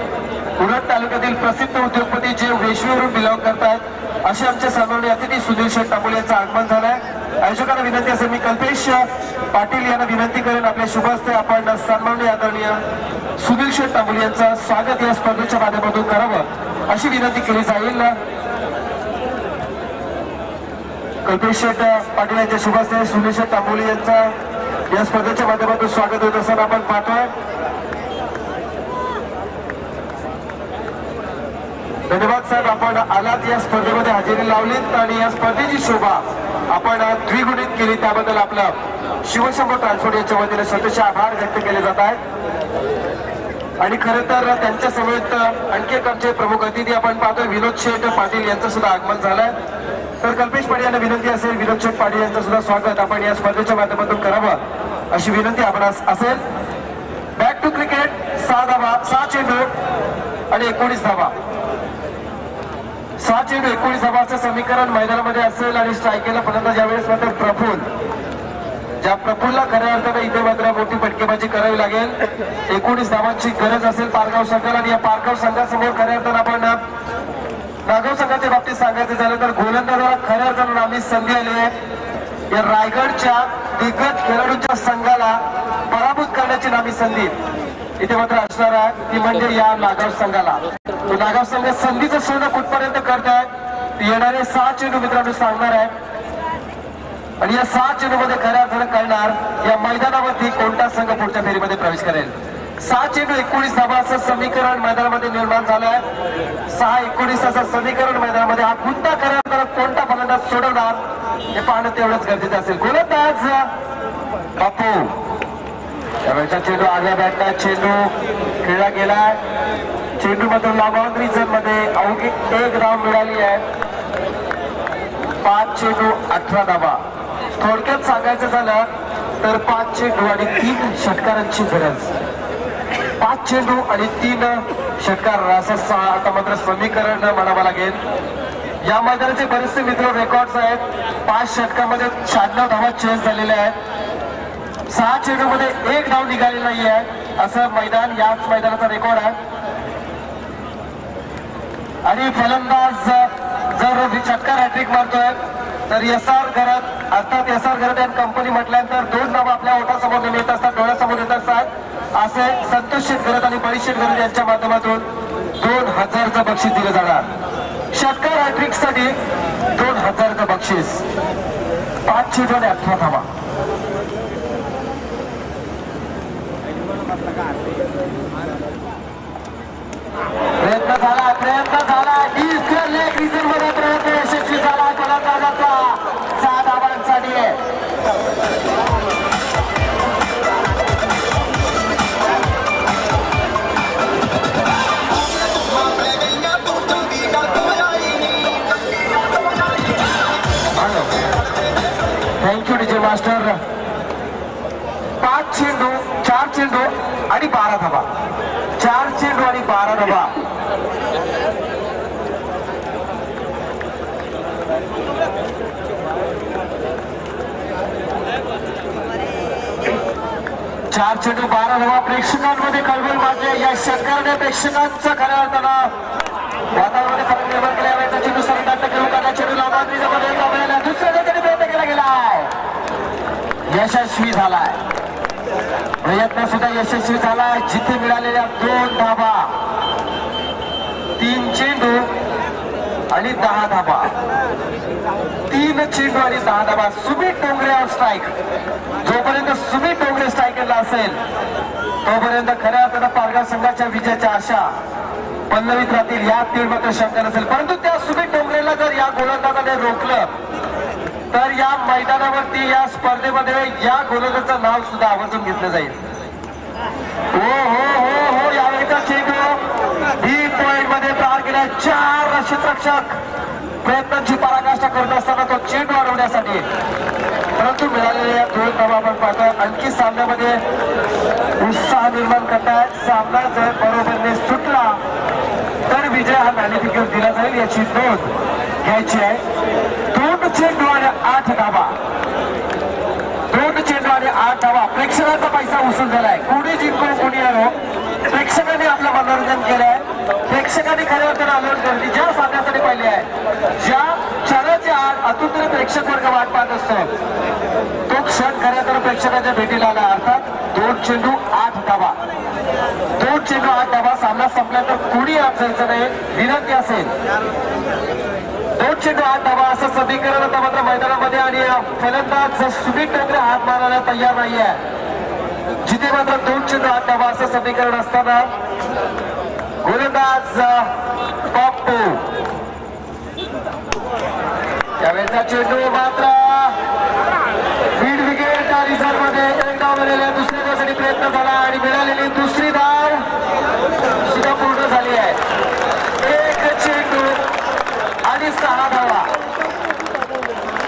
उरण तालुक्यातील प्रसिद्ध उद्योगपती जे वेशवीवरून बिलॉंग करतात असे आमचे सन्माननीय अतिथी सुनील शेठ तांबोली यांचं आगमन झालंय. आयोजकांना विनंती असेल, मी कल्पेश पाटील यांना विनंती करेन आपल्या शुभ हस्ते आपण सन्माननीय आदरणीय सुनील शेठ तांबोली यांचं स्वागत या स्पर्धेच्या माध्यमातून करावं अशी विनंती केली जाईल. कल्पेश शेठ पाटील यांच्या शुभ हस्ते सुनील शेठ तांबोली यांचं या स्पर्धेच्या माध्यमातून स्वागत होत असताना आपण पाहतोय. धन्यवाद साहेब, आपण आलात, या स्पर्धेमध्ये हजेरी लावलीत आणि या स्पर्धेची शोभा आपण द्विगुणित केली, त्याबद्दल आपलं शिवशंभो ट्रान्सपोर्ट यांच्या वतीने स्वतःचे आभार व्यक्त केले जात आहेत. आणि खरं तर त्यांच्या समवेत आणखी एक आमचे प्रमुख अतिथी आपण पाहतोय विनोद शेठ पाटील यांचं सुद्धा आगमन झालंय. तर कल्पेश पाटील यांना विनंती असेल, विनोद शेठ पाटील यांचं सुद्धा स्वागत आपण या स्पर्धेच्या माध्यमातून करावं अशी विनंती आपण असेल. Back to cricket. 6 धावा, 6 चेंडू आणि 19 धावा. 6 चेंडू 19 धावांचं समीकरण मैदानामध्ये असेल आणि स्ट्रायकेला फलंदाज यावेळेस मात्र प्रफुल्ल. ज्या प्रफुल्लला खऱ्या अर्थाने इथे मात्र मोठी फटकेबाजी करावी लागेल. 19 धावांची गरज असेल पारगाव संघाला आणि या पारगाव संघासमोर खऱ्या अर्थानं आपण नागाव संघाच्या बाबतीत सांगायचं झालं तर गोलंदाजाला खऱ्या अर्थानं नामी संधी आली आहे. या रायगडच्या दिग्गज खेळाडूंच्या संघाला पराभूत करण्याची नामी संधी इथे मात्र असणार आहे, ती म्हणजे या नागाव संघाला. तो नागाव संघ संधीचं सोनं कुठपर्यंत करतायत येणारे 6 चेंडू मित्रांनो सांगणार आहे. आणि या 6 चेंडू मध्ये खऱ्या अर्थानं कळणार या मैदानावरती कोणता संघ पुढच्या फेरीमध्ये प्रवेश करेल. 6 चेंडू 19 धावांचं समीकरण मैदानामध्ये निर्माण झालंय. 6-19 असं समीकरण मैदानामध्ये हा गुंता खऱ्या अर्थानं कोणता फलंदाज सोडवणार हे पाहणं तेवढंच गरजेचं असेल. गोलंदाज बापू त्यावेळेचा चेंडू आगळ्या बॅटला चेंडू खेळला गेलाय. चेंडू मधून लांबावंतरी झोन मध्ये अवघी 1 धाव मिळाली आहे. 5 चेंडू 18 धावा. थोडक्यात सांगायचं झालं तर 5 चेंडू आणि 3 षटकारांची गरज. 5 चेंडू आणि 3 षटकार असं आता मात्र समीकरण म्हणावं लागेल. या मैदानाचे बरेचसे मित्र रेकॉर्ड्स आहेत. 5 षटकामध्ये 96 धावा चेस झालेल्या आहेत. 6 चेंडू मध्ये 1 धाव निघालेली नाही आहे असं मैदान याच मैदानाचा रेकॉर्ड आहे. आणि फलंदाज जर षटकार हॅट्रिक मारतोय तर SR घरात अर्थात SR घरात आणि कंपनी म्हटल्यानंतर 2 नावं आपल्या ओठासमोर येत असतात, डोळ्यासमोर येत असतात. असे संतोष शेटघरत आणि परी शेटघरत यांच्या माध्यमातून 2000चं बक्षीस दिलं जाणार. षटकार हॅट्रिक साठी 2000चं बक्षीस. 5 चेंडू आणि 18 धावा. प्रयत्न झाला लेग रिझन मध्ये प्रयत्न यशस्वी झाला गोलंदाजाचा. 6 धावांसाठी थँक्यू डीजे मास्टर. 5 चेंडू 4 चेंडू आणि 12 धावा. 4 चेंडू आणि 12 धावा. चार चेंडू 12 धावा. प्रेक्षकांमध्ये कळवळ माजले. या षटकाराने प्रेक्षकांचं खऱ्या अर्थानं वातावरणामध्ये फरक निर्माण केला आहे. चेंडू सरदार खेळू काढला. चेंडू लावला दुसऱ्या प्रयत्न केला गेलाय. यशस्वी झालाय. प्रयत्न सुद्धा यशस्वी झालाय. जिथे मिळालेल्या 2 धावा. 3 चेंडू आणि 10 धावा. 3 चेंडू आणि 10 धावा. सुमित डोंगरे स्ट्राईक. जोपर्यंत सुमित डोंगरे स्ट्रायकरला असेल तोपर्यंत खऱ्या अर्थानं पारगाव संघाच्या विजयाच्या आशा पल्लवीत राहतील यात तीळ मात्र शंका नसेल. परंतु त्या सुमित डोंगरेला जर या गोलंदाजाने रोखलं तर या मैदानावरती या स्पर्धेमध्ये या गोलंदाजाचं नाव सुद्धा आवर्जून घेतलं जाईल. हो हो हो हो यावेळीचा चेंडू डीप पॉइंट मध्ये पार केला. 4 क्षेत्ररक्षक प्रयत्नांची पराकाष्ठा करत असताना तो चेंडू अडवण्यासाठी परंतु मिळालेल्या 2 धावा आपण पाहतोय. आणखी सामन्यामध्ये उत्साह निर्माण करतायत. सामना जर बरोबरने सुटला तर विजय हा मॅनिफिकेट दिला जाईल याची नोंद घ्यायची आहे. 2 चेंडू आणि 8 धावा. 2 चेंडू आणि 8 धावा. प्रेक्षकांचा पैसा वसूल झालाय. कोणी जिंको कोणी हरो. प्रेक्षकांनी आपलं मनोरंजन केलंय. प्रेक्षकांनी खऱ्या अर्थानं आलोट गर्दी ज्या सामन्यासाठी पाहिली आहे, ज्या क्षणाच्या आत अतुत्य प्रेक्षक वर्ग वाट पाहत असतो तो क्षण खऱ्या अर्थानं प्रेक्षकांच्या भेटीला आला. अर्थात 2 चेंडू 8 धावा. 2 चेंडू 8 धावा. सामना संपल्यानंतर कोणी आत जायचं नाही विनंती असेल. 2 चेंडू 8 धावा असं समीकरण आता मात्र मैदानामध्ये. आणि फलंदाज सुमित डोंगरे हात मारायला तयार नाही आहे. जिथे मात्र 2 चेंडू 8 धावा असं समीकरण असताना गोलंदाज बाप्पू त्यावेळेचा चेंडू मात्र मिड विकेट रिझर्व्ह मध्ये 1 धाव मिळालेल्या. दुसऱ्या धावासाठी प्रयत्न झाला आणि मिळालेली दुसरी धाव सुद्धा पूर्ण झाली आहे. 1 चेंडू आणि 6 धावा.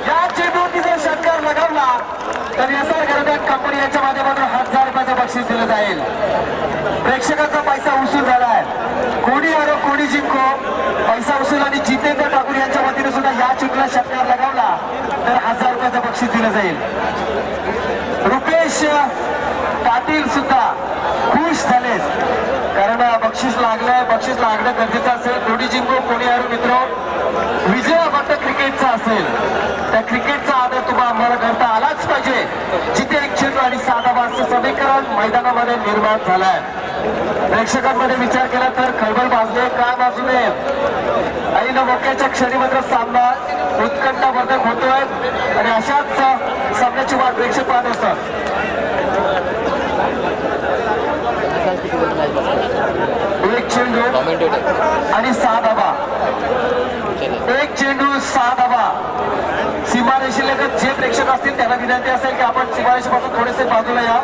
या चेंडूवरती जर षटकार लगावला तर एसआर गरब्यात कंपनी यांच्या माध्यमातून 1000 रुपयाचं बक्षीस दिलं जाईल. प्रेक्षकांचा पैसा वसूल झालाय. कोणी हरो कोणी जिंको पैसा वसूल. आणि जितेंद्र ठाकूर यांच्या वतीने सुद्धा या चुकला षटकार लगावला तर 1000 रुपयाचं बक्षीस दिलं जाईल. रुपेश पाटील सुद्धा खुश झालेत कारण बक्षीस लागलंय. बक्षीस लागणं गरजेचं असेल. कोणी जिंको कोणी हरो मित्र, विजय फक्त क्रिकेटचा असेल. त्या क्रिकेटचा आदर तुम्हाला आम्हाला करता आलाच पाहिजे. जिथे एक चेंडू आणि 7 धावांचं समीकरण मैदानामध्ये निर्माण झालंय. प्रेक्षकांमध्ये विचार केला तर खळबळ भाजले का बाजू नये. ऐन मोक्याच्या क्षणी मात्र सामना उत्कंठावर्धक होतोय आणि अशाच सामन्याची वाट प्रेक्षक पाहत असतात. एक चेंडू आणि 6 धावा. एक चेंडू 6 धावा. सीमारेषेलगत जे प्रेक्षक असतील त्यांना विनंती असेल की आपण सीमारेषेपासून थोडेसे बाजूला या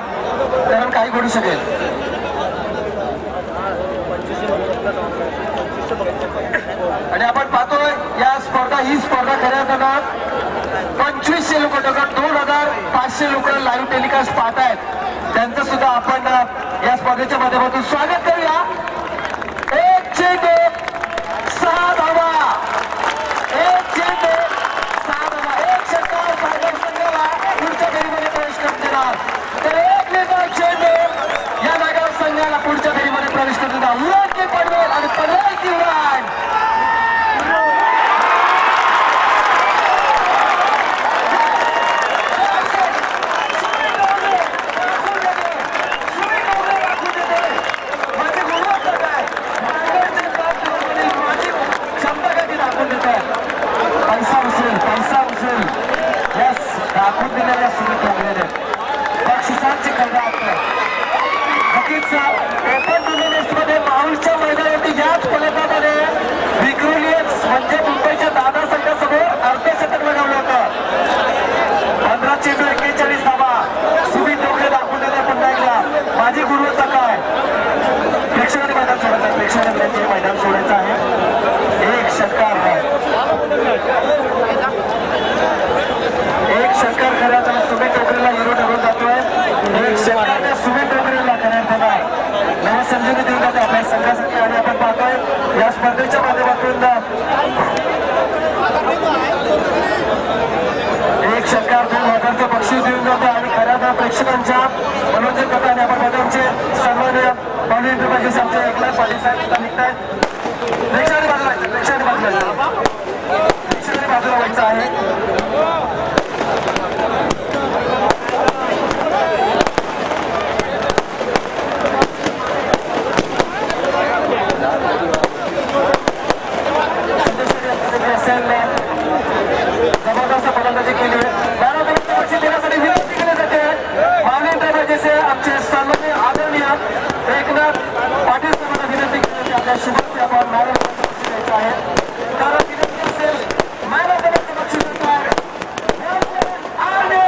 कारण काही घडू शकेल. आणि आपण पाहतोय या स्पर्धा ही स्पर्धा खऱ्या अर्थानं 2500 लोक 2500 लोक लाईव्ह टेलिकास्ट पाहत आहेत. त्यांचं सुद्धा आपण या स्पर्धेच्या माध्यमातून स्वागत करूया. एक चेंडू 6 धावा. एक चेंडू 6 धावा. एक षटकार नागाव संघाला पुढच्या फेरीमध्ये प्रवेश करून देणार. तर एक वेगळा चेंडू या नागाव संघाला पुढच्या फेरीमध्ये प्रवेश करून देणार. उलट की पडवेल आणि पडवेल की उलट. दाखवून दिलेल्या सुरू ठेवलेले बक्षिसांची खंडात नक्कीच ओपन टुर्नामेंट्समध्ये माऊलच्या मैदानावरती याच फलकामध्ये विक्रोलियन्स म्हणजे मुंबईच्या दादा संघासमोर अर्धशतक लगावलं होतं. 15 चेंडू 41 धावा. सुमित डोकरे दाखवून दिले पुन्हा एकदा. माझी गुणवत्ता काय. प्रेक्षकांनी मैदान सोडायचं आहे. प्रेक्षकांनी मैदान सोडायचं आहे. एक षटकार खऱ्यात सुमित डोकरेला हिरो ठरवून जातोय. एक षटकार सुमित डोकरेला खऱ्यात नवा संजीवनी देऊन जाते आपल्या संघासाठी. आणि आपण पाहतोय या स्पर्धेच्या माध्यमातून एक षटकार 2000चं बक्षीस देऊन जातं. आणि खऱ्या प्रेक्षकांच्या मनोरंजन करताना आपण मैदानचे सन्माननीय पावली इंटरप्राइजेस आमचे एकनाथ पाटील साहेब निघतायत. प्रेक्षकांनी बाजूला व्हायचं. प्रेक्षकांनी बाजूला व्हायचं आहे. जबरदस्त फलंदाजी केली. बारामतीचे बक्षीस देण्यासाठी विनंती केली जाते. मावली इंटरप्राइजेस आमचे सन्माननीय आदरणीय एकनाथ पाटील साहेबांना विनंती केली जाते. आपल्या शुभस्ते आपण मॅन ऑफ द बक्षीस द्यायचं आहे. कारण विनंती असेल मॅन ऑफ द बक्षीस देतात आणि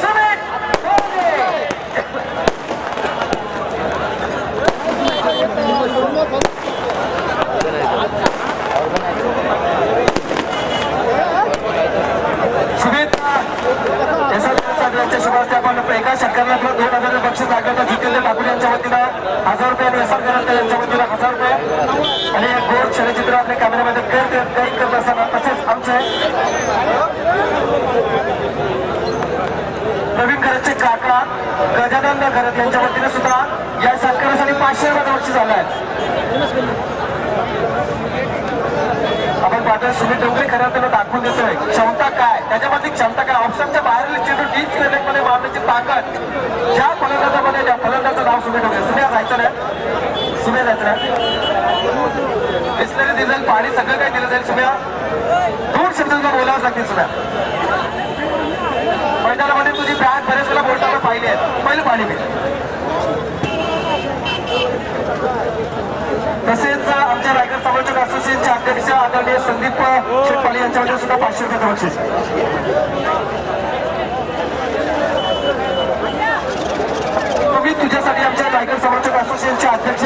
सुमित डोकरे. यांच्या शुभास्ते आपण एका षटकाला 2000 बक्षीस लागलं. जितेंद्र ठाकूर यांच्या वतीनं 1000 रुपये आणि एसआर गरब्या यांच्या वतीनं 1000 रुपये. आणि एक गोड छायाचित्र आपल्या कॅमेऱ्यामध्ये कैद करत असताना तसेच आमचे नवीन घराचे काका गजानन घरत यांच्या वतीने सुद्धा या षटकारासाठी 500 रुपयाचं बक्षीस झालं आहे. आपण पाहतोय सुमित डोकरे खऱ्या त्याला दाखवून देतोय क्षमता काय. त्याच्यामध्ये क्षमता काय. ऑप्शनच्या बाहेरील चेंडू डीप क्रिकेटमध्ये मारण्याची ताकद ज्या फलंदाजामध्ये त्या फलंदाजाचं नाव सुमित डोकरे. सुम्या जायचं नाही. सुम्या जायचं नाही. बिस्लरी दिलं जाईल. पाणी सगळं काही दिलं जाईल. सुम्या 2 शब्द बोलावंच लागतील. सुम्या मैदानामध्ये तुझी बॅग बरेच वेळा बोलताना पाहिली आहे. पहिलं पाणी पी. तसेच आमच्या रायगड समालोचक असोसिएशनचे अध्यक्ष आदरणीय संदीप शेटपाले यांच्यामध्ये सुद्धा 500 रुपयाचं बक्षीस. तुम्ही तुझ्यासाठी आमच्या रायगड समालोचक असोसिएशनचे अध्यक्ष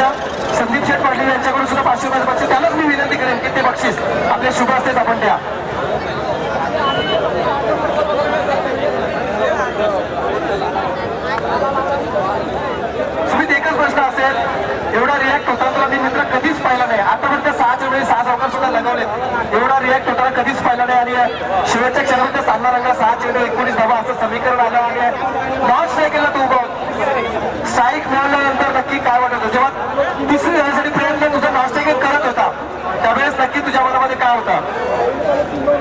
संदीप शेटपाले यांच्याकडून सुद्धा 500 रुपयाचं बक्षीस. त्यालाच मी विनंती करेन की ते बक्षीस आपल्या शुभ हस्तेच आपण द्या. शेवटच्या क्षणामध्ये सामना रंगा 6-19 धावा असं समीकरण आलं आहे. नॉन स्ट्रायकरला तू उभं स्ट्राईक मिळाल्यानंतर नक्की काय वाटत होतं जेव्हा दुसरी धावण्यासाठी प्रयत्न तुझा नॉन स्ट्रायकर करत होता त्यावेळेस नक्की तुझ्या मनामध्ये काय होता?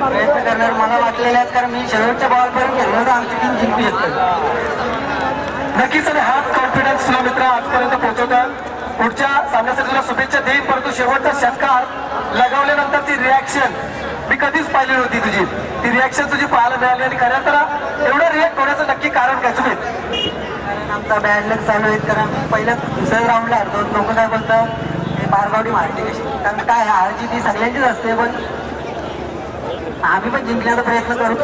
प्रयत्न करणार मला वाटलेलं आहे कारण मी शेवटच्या बॉलपर्यंत खेळलो तर आमची टीम जिंकू शकते. नक्कीच आणि हाच कॉन्फिडन्स तुला मित्र आजपर्यंत पोहोचवतात. पुढच्या सामन्यासाठी तुला शुभेच्छा देईन परंतु शेवटचा षटकार लगावल्यानंतर ती रिॲक्शन मी कधीच पाहिली नव्हती तुझी. ती रिॲक्शन तुझी पाहायला मिळाली आणि खऱ्या तर एवढं रिॲक्ट होण्याचं नक्की कारण काय सुमित? कारण आमचा बॅड लक चालू आहे कारण पहिल्या दुसऱ्या राऊंडला हरतो लोक काय बोलतात हे बारगावडी मारते कशी कारण काय हारची ती सगळ्यांचीच असते पण आम्ही पण जिंकण्याचा प्रयत्न करूच.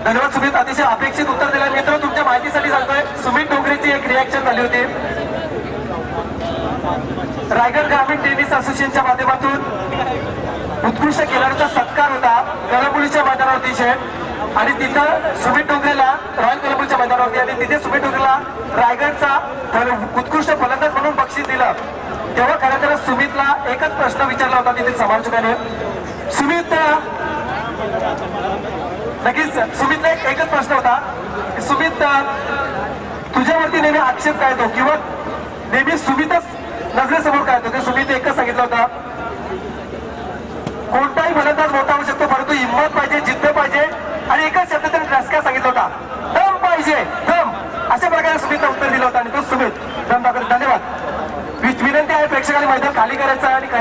धन्यवाद सुमित अतिशय अपेक्षित उत्तर दिलं. मित्र तुमच्या माहितीसाठी सांगतोय सुमित डोंगरेची एक रिॲक्शन झाली होती रायगड ग्रामीण टेनिस असोसिएशनच्या माध्यमातून उत्कृष्ट खेळाडूचा सत्कार होता कळंबुलीच्या मैदानावरती शेठ आणि तिथं सुमित डोंगरेला रॉयल कळंबुलीच्या मैदानावरती आणि तिथे सुमित डोंगरेला रायगडचा उत्कृष्ट फलंदाज म्हणून बक्षीस दिलं. तेव्हा खरं तर सुमितला एकच प्रश्न विचारला होता तिथे समालोचकाने. सुमित नक्कीच सुमितला एकच प्रश्न होता सुमित तुझ्यावरती नेहमी आक्षेप काय येतो किंवा नेहमी सुमितच नजरेसमोर काय येतो? ते सुमित एकच सांगितलं होतं कोणताही फलंदाज मोठा होऊ शकतो परंतु हिंमत पाहिजे जिद्द पाहिजे आणि एकच शब्द त्यांनी रसक्या सांगितलं होता दम पाहिजे दम. अशा प्रकारे सुमितला उत्तर दिलं होतं आणि तो सुमित दम दाखवतो. धन्यवाद. विनंती आहे प्रेक्षकांनी मैदान खाली करायचं आणि